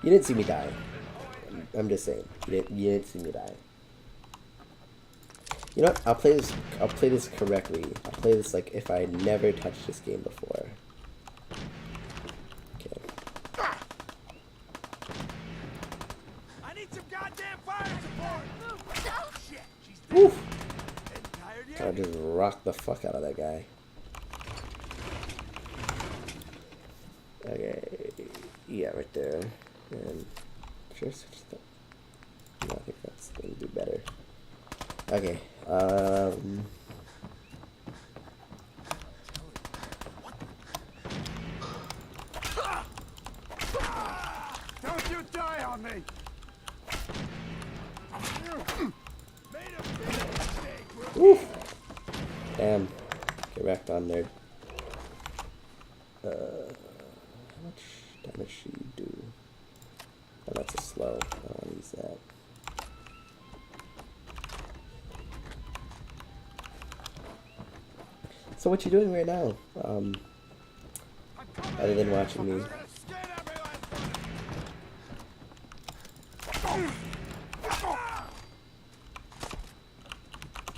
You didn't see me die. I'm just saying. You didn't see me die. You know what? I'll play this correctly. I'll play this like if I never touched this game before. Okay. I need some goddamn fire support! Oh, shit! She's dead. Woof! Tired yet? Gotta just rock the fuck out of that guy. Okay. Yeah, right there. And sure, switch that. No, I think that's gonna do better. Okay. Don't you die on me! Made a big mistake, rookie. Woof! Damn. Get wrecked on there. How much damage should you do? Oh, that's a slow. I don't want to use that. So what you doing right now? Other than watching me.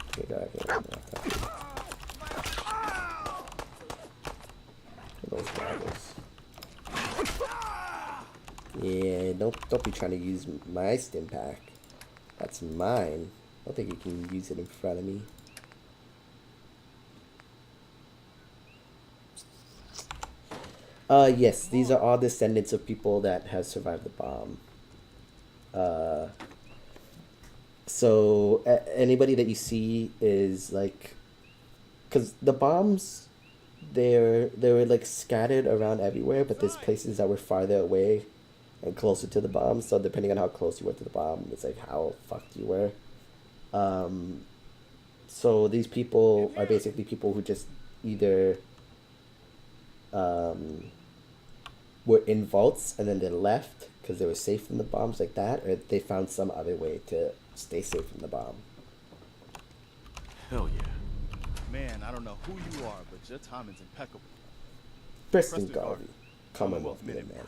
Okay, God, I can't touch you. Those goggles. Yeah, don't be trying to use my stim pack. That's mine. I don't think you can use it in front of me. Yes, these are all descendants of people that have survived the bomb. So anybody that you see is like, cause the bombs, they were like scattered around everywhere, but there's places that were farther away and closer to the bomb. So depending on how close you were to the bomb, it's like how fucked you were. So these people are basically people who just either were in vaults and then they left because they were safe from the bombs like that, or they found some other way to stay safe from the bomb. Hell yeah. Man, I don't know who you are, but your timing's impeccable. Preston Garvey, Commonwealth Minuteman.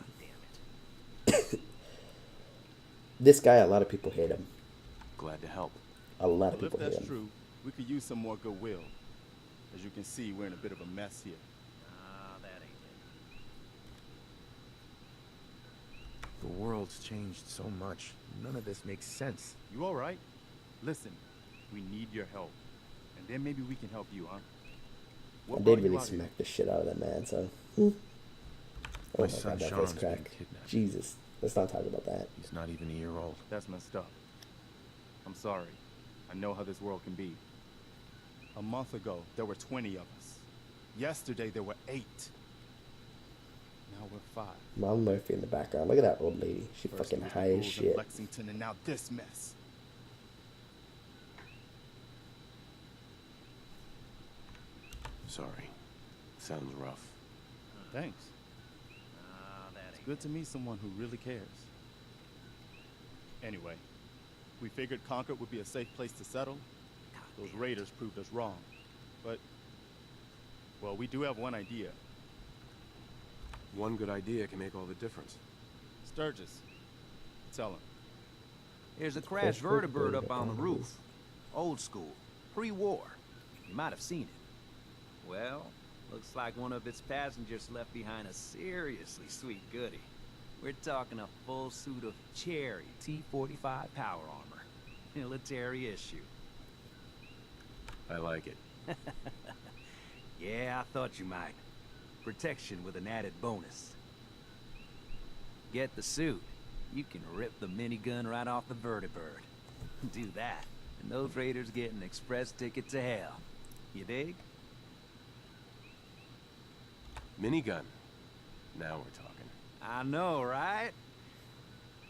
This guy, a lot of people hate him. Glad to help. A lot of Well, people if hate that's him. true, we could use some more goodwill. As you can see, we're in a bit of a mess here. That ain't The world's changed so much. None of this makes sense. You all right? Listen, we need your help. And then maybe we can help you, huh? I did really smack the shit out of that man, so. Oh my god, that face crack. Jesus, let's not talk about that. He's not even a year old. That's messed up. I'm sorry. I know how this world can be. A month ago, there were 20 of us. Yesterday, there were 8. Now we're 5. Mom Murphy in the background. Look at that old lady. She First fucking was the high as ghouls in shit. Lexington, and now this mess. Sorry. Sounds rough. Thanks. It's good to meet someone who really cares. Anyway, we figured Concord would be a safe place to settle. Those raiders proved us wrong. But, well, we do have one idea. One good idea can make all the difference. Sturgis. Tell him. There's a crashed vertibird up on the roof. Old school. Pre-war. You might have seen it. Well, looks like one of its passengers left behind a seriously sweet goodie. We're talking a full suit of cherry T-45 power armor. Military issue. I like it. Yeah, I thought you might. Protection with an added bonus. Get the suit. You can rip the minigun right off the vertibird. Do that, and those raiders get an express ticket to hell. You dig? Minigun. Now we're talking. I know, right?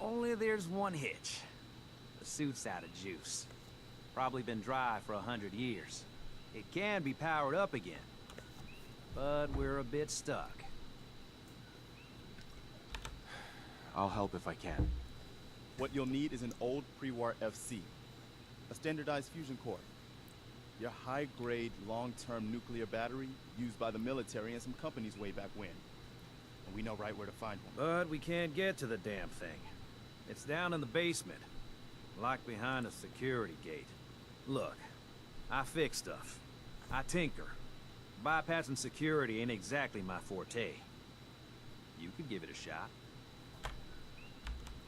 Only there's one hitch. The suit's out of juice. Probably been dry for 100 years. It can be powered up again, but we're a bit stuck. I'll help if I can. What you'll need is an old pre-war FC, a standardized fusion core, your high-grade, long-term nuclear battery used by the military and some companies way back when. And we know right where to find one. But we can't get to the damn thing. It's down in the basement, locked behind a security gate. Look, I fix stuff. I tinker. Bypassing security ain't exactly my forte. You could give it a shot.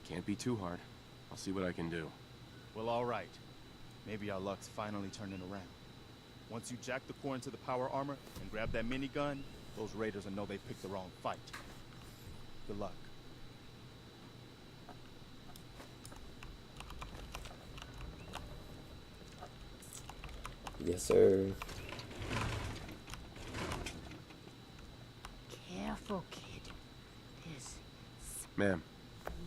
Can't be too hard. I'll see what I can do. Well, all right. Maybe our luck's finally turning around. Once you jack the core into the power armor and grab that minigun, those raiders will know they picked the wrong fight. Good luck. Yes, sir. Careful, kid. There's Ma'am.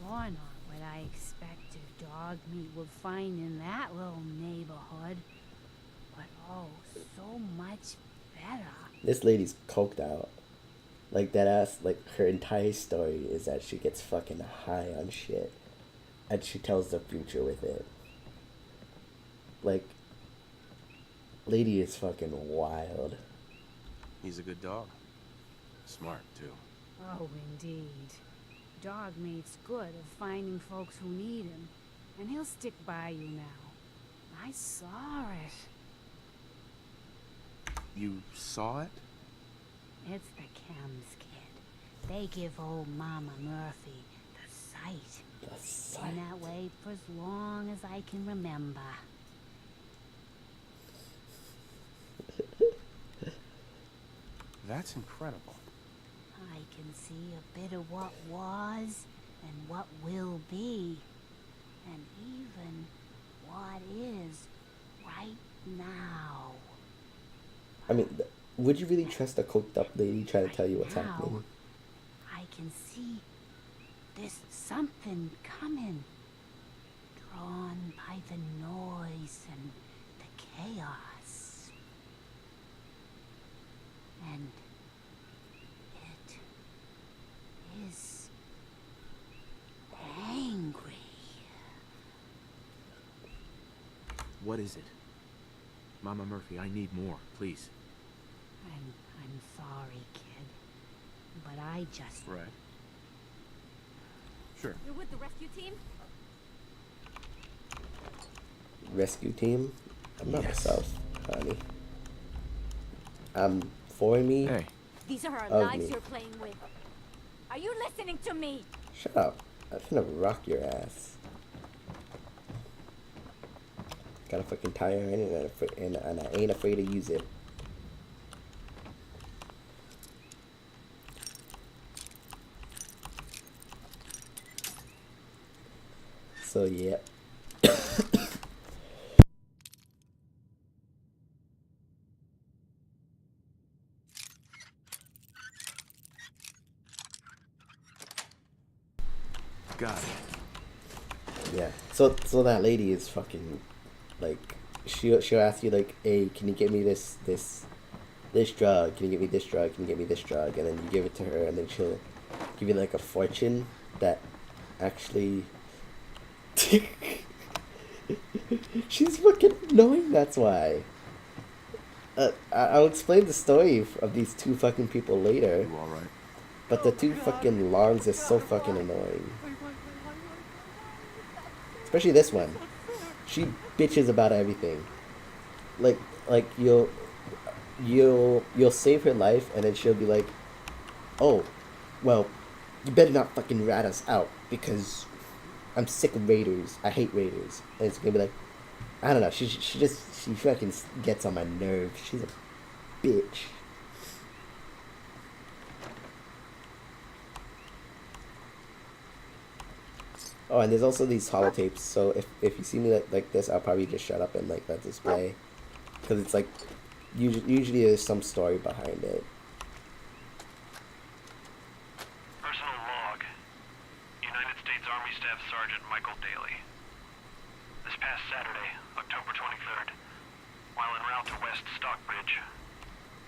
more not what I expected dog meat would find in that little neighborhood. But oh, so much better. This lady's coked out. Like, that ass, like, her entire story is that she gets fucking high on shit. And she tells the future with it. Like, lady is fucking wild. He's a good dog. Smart, too. Oh, indeed. Dog mate's good at finding folks who need him. And he'll stick by you now. I saw it. You saw it? It's the chems, kid. They give old Mama Murphy the sight. The sight. Been that way for as long as I can remember. That's incredible. I can see a bit of what was and what will be. And even what is right now. I mean, would you really trust a coked up lady trying to tell you what's Now, happening? I can see there's something coming. Drawn by the noise and the chaos. And it is angry. What is it? Mama Murphy, I need more, please. I'm sorry, kid. But I just... Right. Sure. You're with the rescue team? Rescue team? I'm not Yes. myself, honey. I'm for me. Hey. These are our Of lives me. you're playing with. Are you listening to me? Shut up. I'm gonna rock your ass. Got a fucking tire in it and I ain't afraid to use it. So yeah. Got it. Yeah. So that lady is fucking like she'll ask you like, hey, can you get me this drug? Can you get me this drug? Can you get me this drug? And then you give it to her, and then she'll give you like a fortune that actually she's fucking annoying. That's why. I'll explain the story of these two fucking people later. You all right? But the two fucking longs is so fucking annoying. Especially this one. She bitches about everything. Like you'll save her life, and then she'll be like, oh, well, you better not fucking rat us out because I'm sick of raiders. I hate raiders. And it's gonna be like, I don't know. She fucking gets on my nerves. She's a bitch. Oh, and there's also these holotapes. So if you see me like this, I'll probably just shut up and like let this play, because it's like usually there's some story behind it. Personal log. United States Army Staff Sergeant Michael Daly. This past Saturday, October 23rd, while en route to West Stockbridge,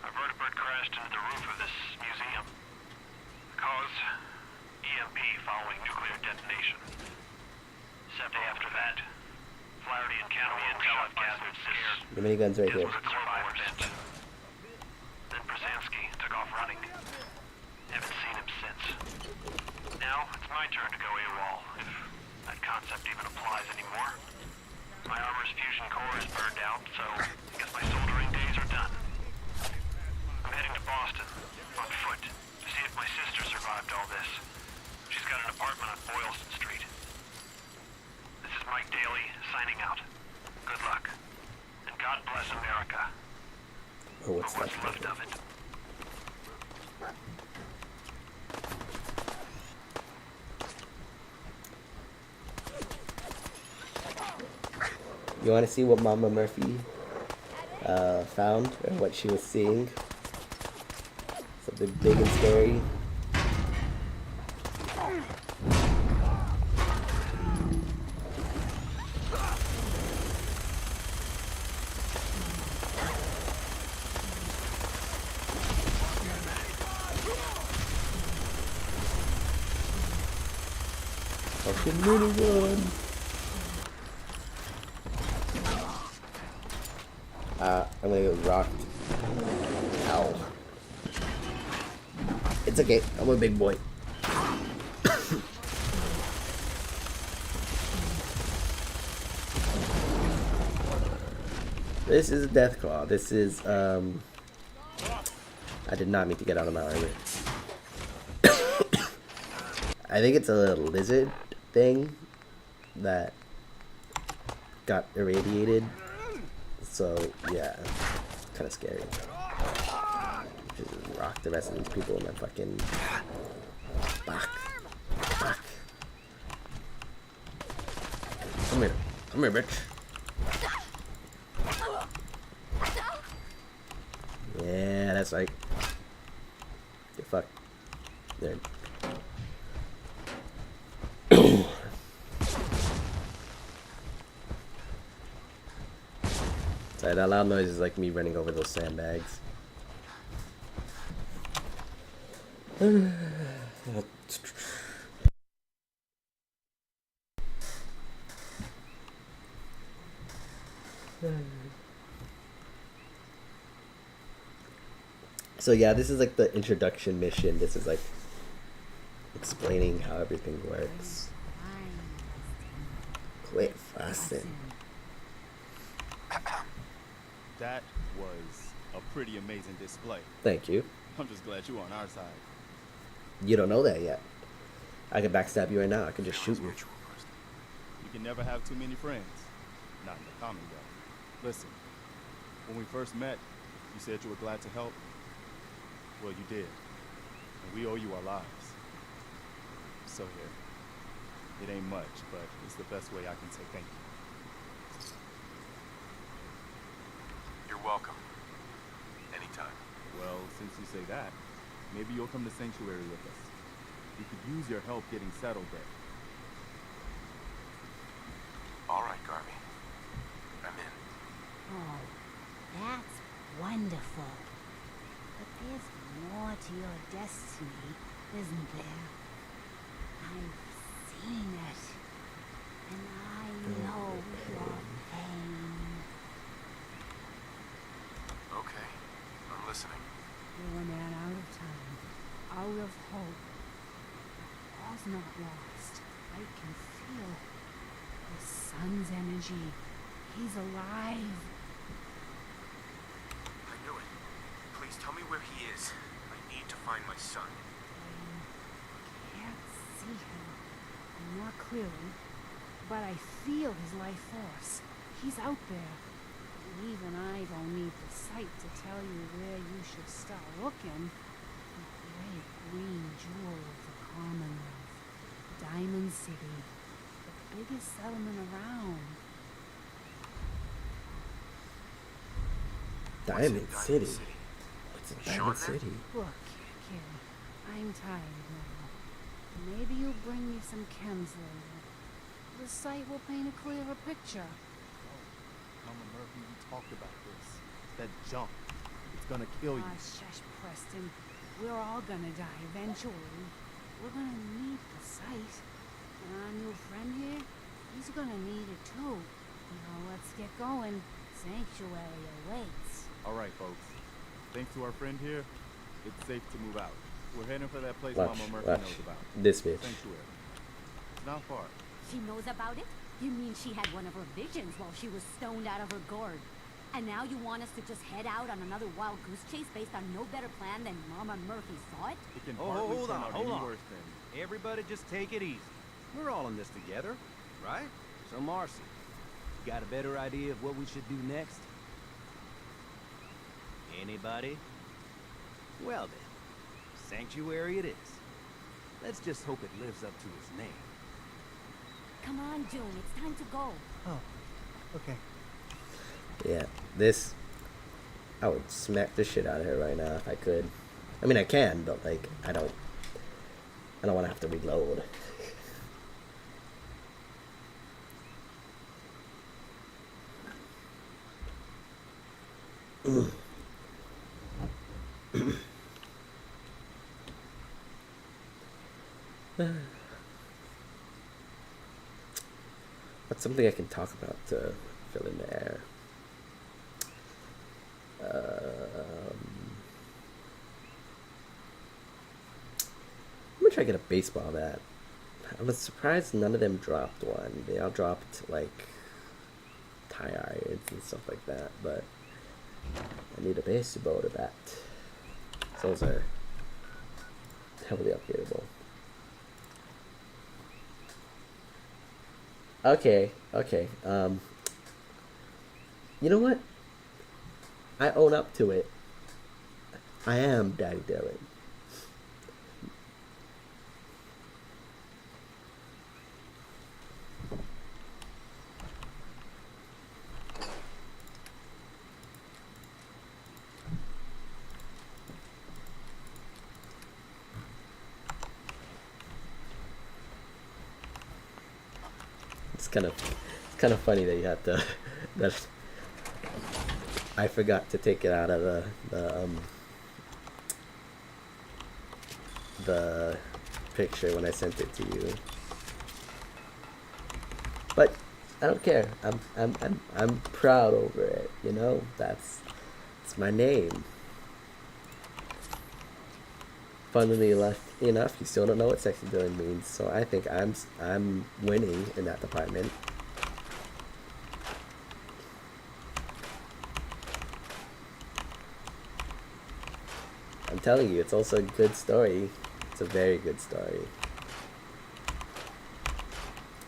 a vertibird crashed into the roof of this museum. Cause, EMP following nuclear detonation. 7 days after that, Flaherty and County intel have gathered this The miniguns right here. was a global event. Then Brzezinski took off running. Haven't seen him since. Now, it's my turn to go AWOL, if that concept even applies anymore. My armor's fusion core is burned out, so I guess my soldering days are done. I'm heading to Boston, on foot, to see if my sister survived all this. She's got an apartment on Boylston Street. This is Mike Daly, signing out. Good luck. And God bless America. Oh, what's or what's that? left of it. You want to see what Mama Murphy found, or what she was seeing? Something big and scary. Fucking minigun. I'm gonna get rocked. Ow. It's okay, I'm a big boy. This is a death claw. This is, I did not mean to get out of my armor. I think it's a lizard thing that got irradiated. So, yeah, kind of scary. Just rock the rest of these people and then fucking... Back. Back. Come here. Come here, bitch. Yeah, that's right. Get fucked. There. Sorry, that loud noise is like me running over those sandbags. So yeah, this is like the introduction mission. This is like explaining how everything works. Quit fussing. That was a pretty amazing display. Thank you. I'm just glad you're on our side. You don't know that yet. I can backstab you right now. I can just shoot you. You can never have too many friends. Not in the Commonwealth. Listen, when we first met, you said you were glad to help. Well, you did. And we owe you our lives. So here. It ain't much, but it's the best way I can say thank you. You're welcome. Anytime. Well, since you say that, maybe you'll come to Sanctuary with us. We could use your help getting settled there. All right, Garvey. I'm in. Oh, that's wonderful. But there's more to your destiny, isn't there? I've seen it. And I know your pain. Okay. I'm listening. You're a man out of time, out of hope. All's not lost. I can feel the sun's energy. He's alive. I knew it. Please tell me where he is. I need to find my son. I can't see him. Not clearly. But I feel his life force. He's out there. And even I don't need the sight to tell you where you should start looking. The great green jewel of the Commonwealth. Diamond City. biggest settlement around. Diamond City. What's in Diamond City? Look, kid, I'm tired now. Maybe you'll bring me some chems later. The site will paint a clearer picture. Mama Murphy, we talked about this. That junk. It's gonna kill you. Ah, shush, Preston. We're all gonna die eventually. We're gonna need the site. And our new friend here, he's gonna need it too. Now let's get going. Sanctuary awaits. All right, folks. Thanks to our friend here, it's safe to move out. We're heading for that place Watch, Mama Murphy watch. knows about. This bitch. Sanctuary. It's not far. She knows about it? You mean she had one of her visions while she was stoned out of her gourd? And now you want us to just head out on another wild goose chase based on no better plan than Mama Murphy saw it? It can Oh, hardly hold turn on, out hold any on. worse than... Everybody just take it easy. We're all in this together, right? So Marcy, you got a better idea of what we should do next? Anybody? Well then, Sanctuary it is. Let's just hope it lives up to its name. Come on, June, it's time to go. Oh, okay. Yeah, this. I would smack the shit out of her right now if I could. I mean, I can, but like, I don't want to have to reload. What's something I can talk about to fill in the air? I'm gonna try to get a baseball bat. I was surprised none of them dropped one. They all dropped like tire irons and stuff like that, but I need a baseball bat. Those are heavily upgradable. Okay. You know what? I own up to it. I am Daddy Dylan. It's kind of funny that you have to. That I forgot to take it out of the picture when I sent it to you. But I don't care. I'm proud over it. You know, it's my name. Funnily enough, you still don't know what sexy Dylan means, so I think I'm winning in that department. I'm telling you, it's also a good story. It's a very good story.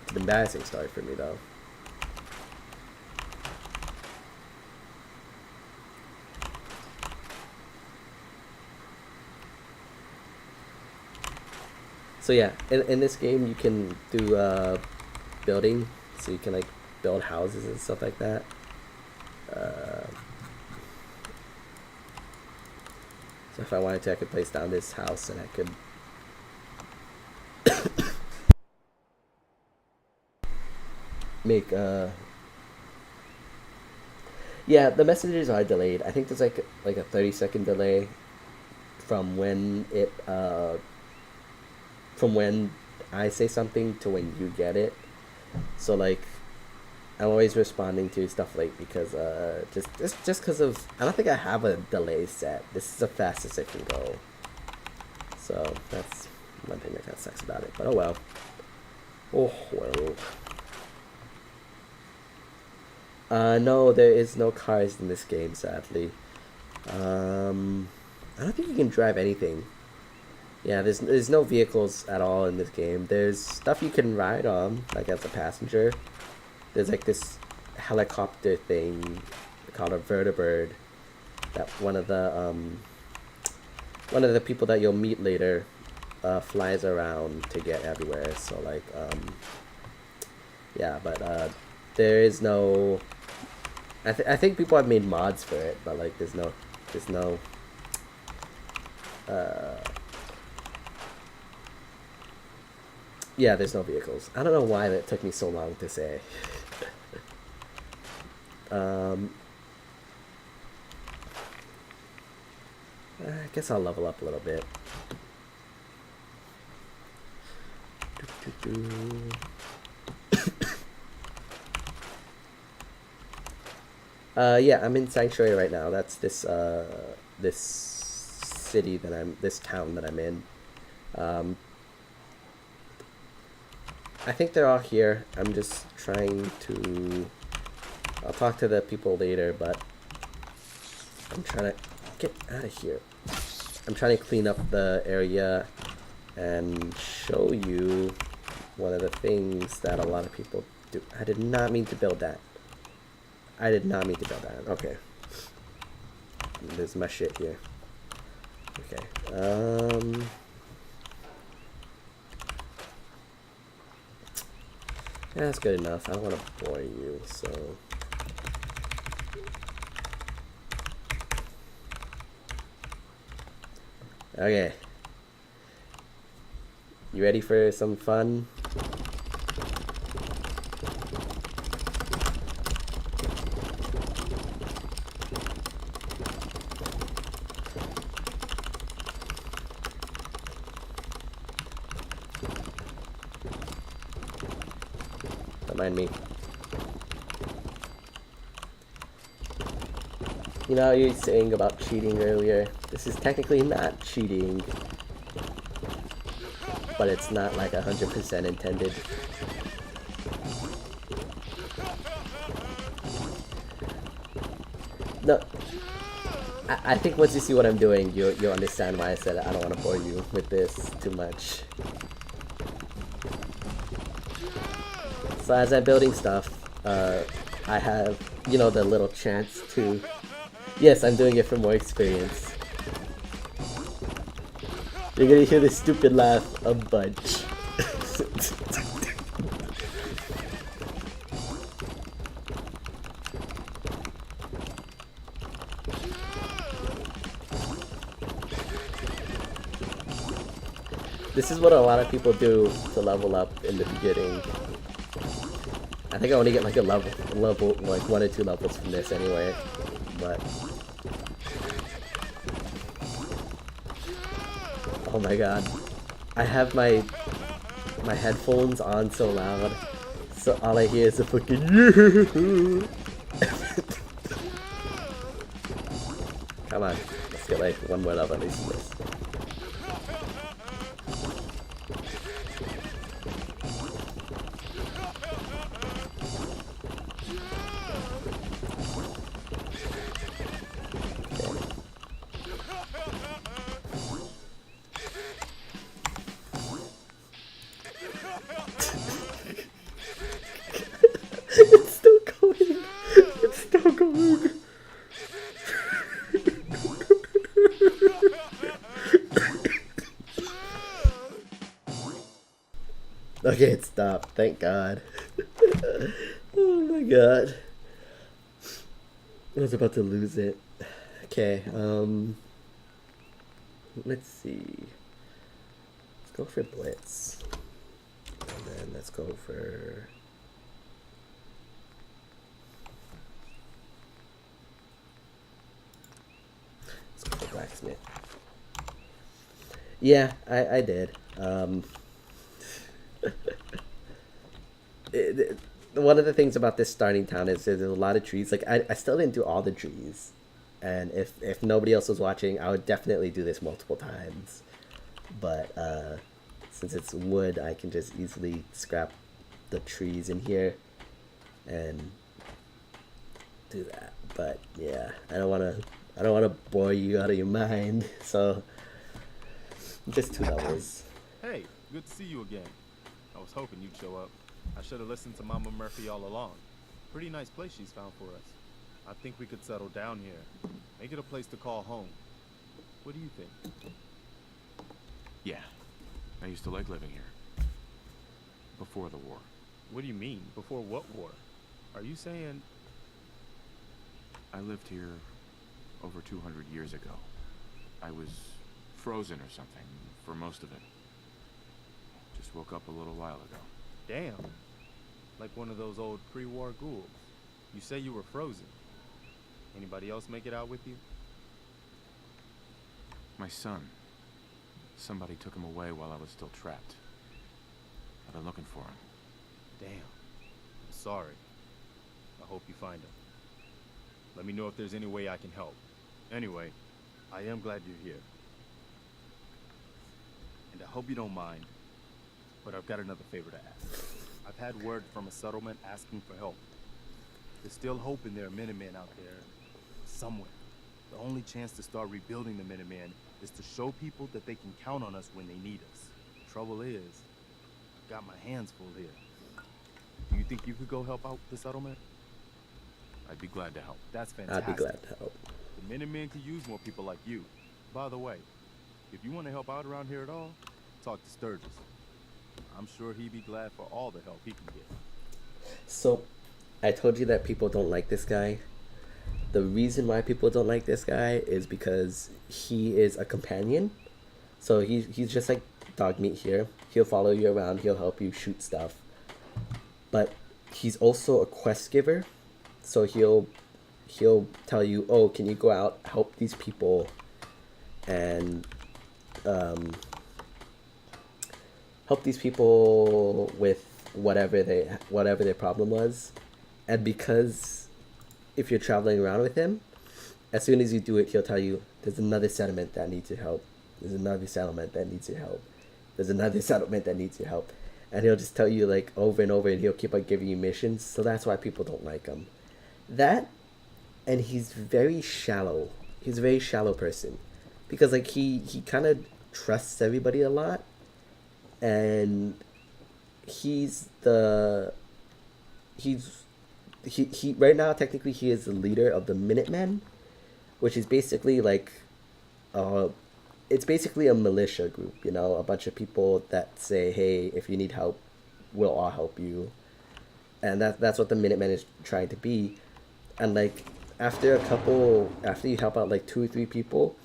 It's an embarrassing story for me, though. So yeah, in this game you can do building, so you can like build houses and stuff like that. So if I wanted to, I could place down this house and I could make yeah, the messages are delayed. I think there's like a 30-second delay from when from when I say something to when you get it. So like I'm always responding to stuff late because just because of, I don't think I have a delay set. This is the fastest it can go. So that's one thing that kind of sucks about it. But oh well. Oh well. No, there is no cars in this game, sadly. I don't think you can drive anything. Yeah, there's no vehicles at all in this game. There's stuff you can ride on, like as a passenger. There's like this helicopter thing called a vertibird that one of the people that you'll meet later flies around to get everywhere. So like Yeah, but there is no. I think people have made mods for it, but like there's no yeah, there's no vehicles. I don't know why that took me so long to say. I guess I'll level up a little bit. Yeah, I'm in Sanctuary right now. That's this this city that this town that I'm in. I think they're all here. I'm just trying to. I'll talk to the people later, but I'm trying to get out of here. I'm trying to clean up the area and show you one of the things that a lot of people do. I did not mean to build that. I did not mean to build that. Okay. There's my shit here. Okay. Yeah, that's good enough. I don't want to bore you, so. Okay. You ready for some fun? Don't mind me. You know, you were saying about cheating earlier. This is technically not cheating, but it's not like 100% intended. No, I think once you see what I'm doing, you'll understand why I said I don't want to bore you with this too much. So as I'm building stuff, I have, you know, the little chance to. Yes, I'm doing it for more experience. You're gonna hear this stupid laugh a bunch. This is what a lot of people do to level up in the beginning. I think I only get like a level like 1 or 2 levels from this anyway, but oh my god, I have my headphones on so loud, so all I hear is a fucking Come on, let's get like 1 more level at least in this. It's still going. It's still going. Okay, it stopped. Thank God. Oh my God. I was about to lose it. Okay, let's see. Let's go for Blitz. And then let's go for... Let's go for Blacksmith. Yeah, I did. One of the things about this starting town is there's a lot of trees. Like, I still didn't do all the trees. And if nobody else was watching, I would definitely do this multiple times. But since it's wood, I can just easily scrap the trees in here and do that. But yeah, I don't wanna bore you out of your mind. So just 2 levels. Hey, good to see you again. I was hoping you'd show up. I should have listened to Mama Murphy all along. Pretty nice place she's found for us. I think we could settle down here. Make it a place to call home. What do you think? Yeah, I used to like living here. Before the war. What do you mean? Before what war? Are you saying... I lived here over 200 years ago. I was frozen or something for most of it. Just woke up a little while ago. Damn. Like one of those old pre-war ghouls. You say you were frozen. Anybody else make it out with you? My son. Somebody took him away while I was still trapped. I've been looking for him. Damn. I'm sorry. I hope you find him. Let me know if there's any way I can help. Anyway, I am glad you're here. And I hope you don't mind, but I've got another favor to ask. I've had word from a settlement asking for help. There's still hope in there are Minutemen out there, somewhere. The only chance to start rebuilding the Minutemen is to show people that they can count on us when they need us. The trouble is, I've got my hands full here. Do you think you could go help out the settlement? I'd be glad to help. That's fantastic. I'd be glad to help. The Minutemen could use more people like you. By the way, if you want to help out around here at all, talk to Sturgis. I'm sure he'd be glad for all the help he can get. So, I told you that people don't like this guy. The reason why people don't like this guy is because he is a companion. So he's just like dog meat here. He'll follow you around. He'll help you shoot stuff. But he's also a quest giver. So he'll tell you, oh, can you go out, help these people, and help these people with whatever their problem was. And because if you're traveling around with him, as soon as you do it, he'll tell you, there's another settlement that needs your help. There's another settlement that needs your help. There's another settlement that needs your help. And he'll just tell you like over and over, and he'll keep on giving you missions. So that's why people don't like him. That, and he's very shallow. He's a very shallow person. Because like he kind of trusts everybody a lot. And he right now technically he is the leader of the Minutemen, which is basically like it's basically a militia group, you know, a bunch of people that say, hey, if you need help, we'll all help you. And that's what the Minutemen is trying to be. And like after you help out like 2 or 3 people,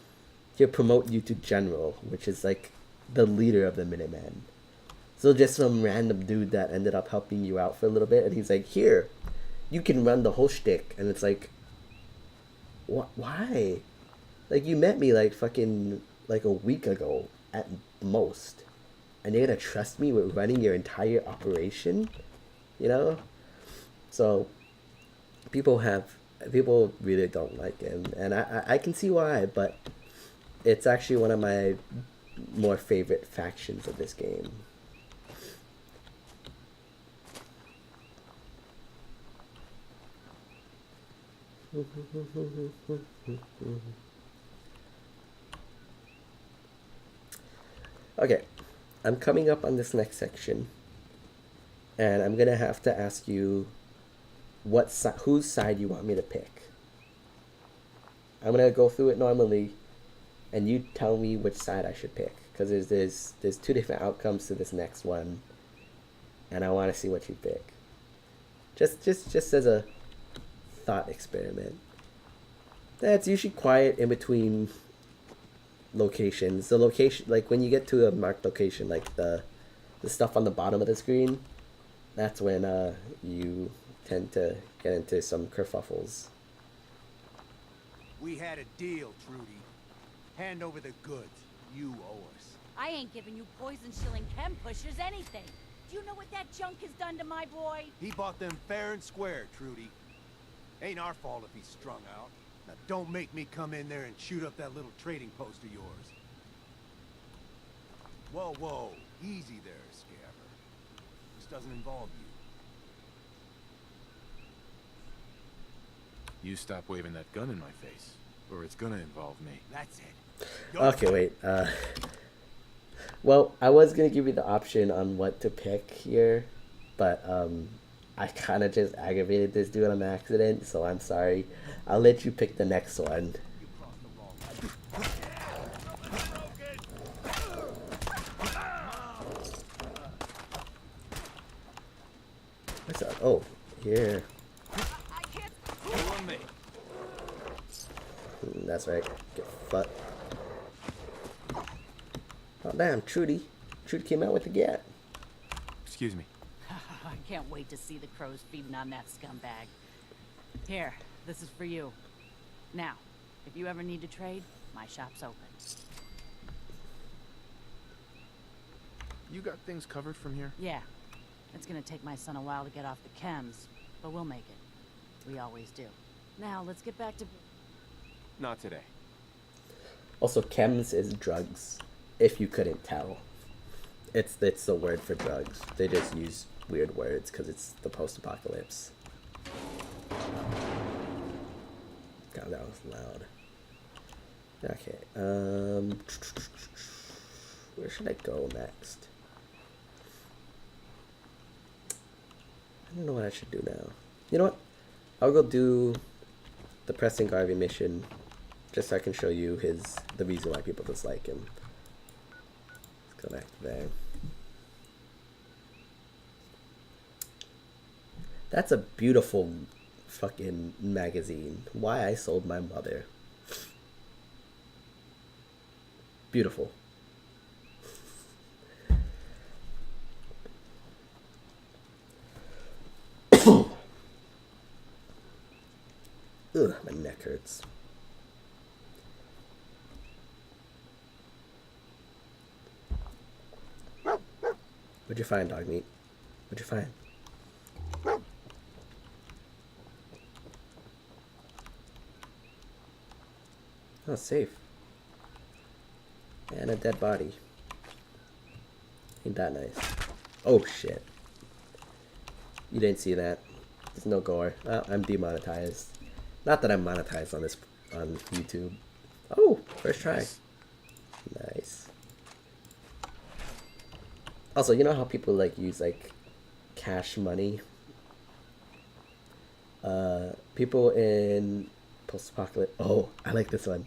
he'll promote you to general, which is like the leader of the Minutemen. So just some random dude that ended up helping you out for a little bit, and he's like, here, you can run the whole shtick. And it's like, what? Why? Like, you met me like fucking like a week ago at most, and you're gonna trust me with running your entire operation, you know? So people really don't like him, and I can see why, but it's actually one of my more favorite factions of this game. Okay, I'm coming up on this next section, and I'm gonna have to ask you whose side you want me to pick. I'm gonna go through it normally, and you tell me which side I should pick, because there's 2 different outcomes to this next one, and I want to see what you pick. Just as a thought experiment. That's usually quiet in between locations. The location, like when you get to a marked location, like the stuff on the bottom of the screen, that's when you tend to get into some kerfuffles. We had a deal, Trudy. Hand over the goods. You owe us. I ain't giving you poison-shilling chem pushers anything. Do you know what that junk has done to my boy? He bought them fair and square, Trudy. Ain't our fault if he's strung out. Now don't make me come in there and shoot up that little trading post of yours. Whoa, whoa. Easy there, Scabber. This doesn't involve you. You stop waving that gun in my face, or it's gonna involve me. That's it. Okay, wait. Well, I was gonna give you the option on what to pick here, but I kind of just aggravated this dude on accident, so I'm sorry. I'll let you pick the next one. Oh, here. That's right. Get fucked. Oh damn, Trudy. Trudy came out with the gat. Excuse me. I can't wait to see the crows feeding on that scumbag. Here, this is for you. Now, if you ever need to trade, my shop's open. You got things covered from here? Yeah. It's gonna take my son a while to get off the chems, but we'll make it. We always do. Now, let's get back to... Not today. Also, chems is drugs, if you couldn't tell. It's the word for drugs. They just use weird words because it's the post-apocalypse. God, that was loud. Okay, where should I go next? I don't know what I should do now. You know what? I'll go do the Preston Garvey mission, just so I can show you the reason why people dislike him. Let's go back to there. That's a beautiful fucking magazine. Why I Sold My Mother. Beautiful. Ugh, my neck hurts. What'd you find, dog meat? What'd you find? Oh, safe. And a dead body. Ain't that nice. Oh, shit. You didn't see that. There's no gore. Oh, I'm demonetized. Not that I'm monetized on YouTube. Oh, first try. Nice. Also, you know how people like use like cash money? People in post-apocalypse. Oh, I like this one.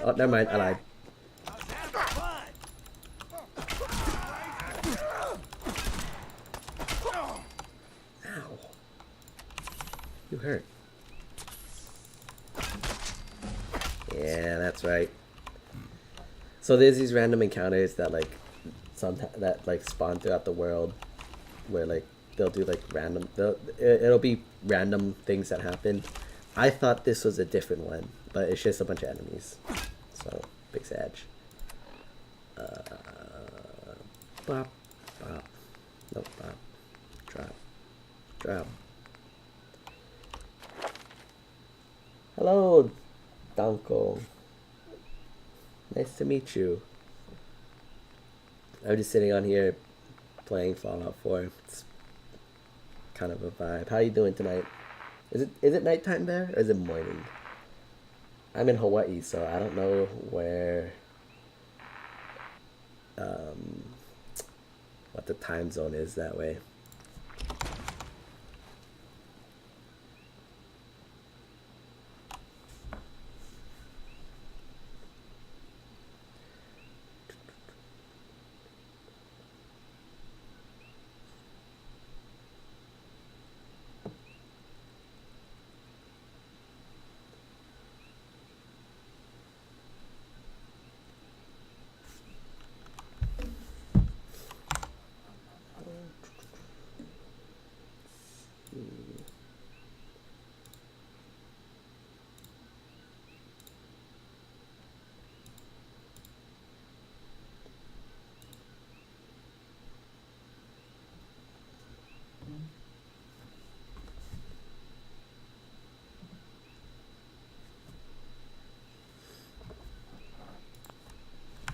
Oh, never mind. I lied. Ow. You hurt. Yeah, that's right. So there's these random encounters that like spawn throughout the world, where like they'll do like random. It'll be random things that happen. I thought this was a different one, but it's just a bunch of enemies. So big sag. Bop, bop. Nope, bop. Drop. Drop. Hello, Danko. Nice to meet you. I'm just sitting on here playing Fallout 4. It's kind of a vibe. How are you doing tonight? Is it nighttime there or is it morning? I'm in Hawaii, so I don't know where what the time zone is that way.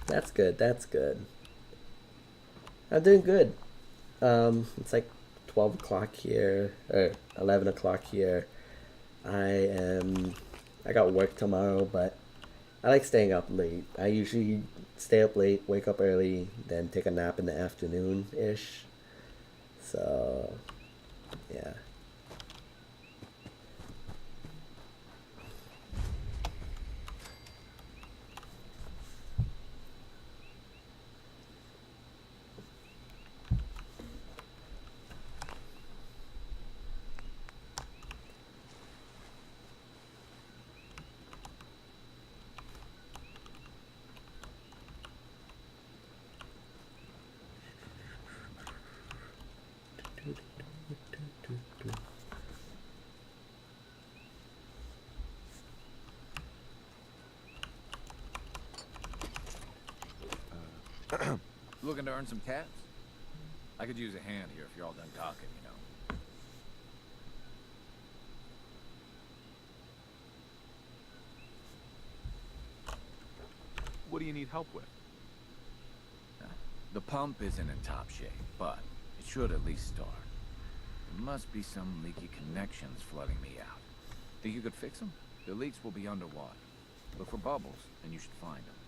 That's good, that's good. I'm doing good. It's like 12 o'clock here, or 11 o'clock here. I got work tomorrow, but I like staying up late. I usually stay up late, wake up early, then take a nap in the afternoon-ish. So, yeah. Looking to earn some cash? I could use a hand here if you're all done talking, you know. What do you need help with? The pump isn't in top shape, but it should at least start. There must be some leaky connections flooding me out. Think you could fix them? The leaks will be underwater. Look for bubbles, and you should find them.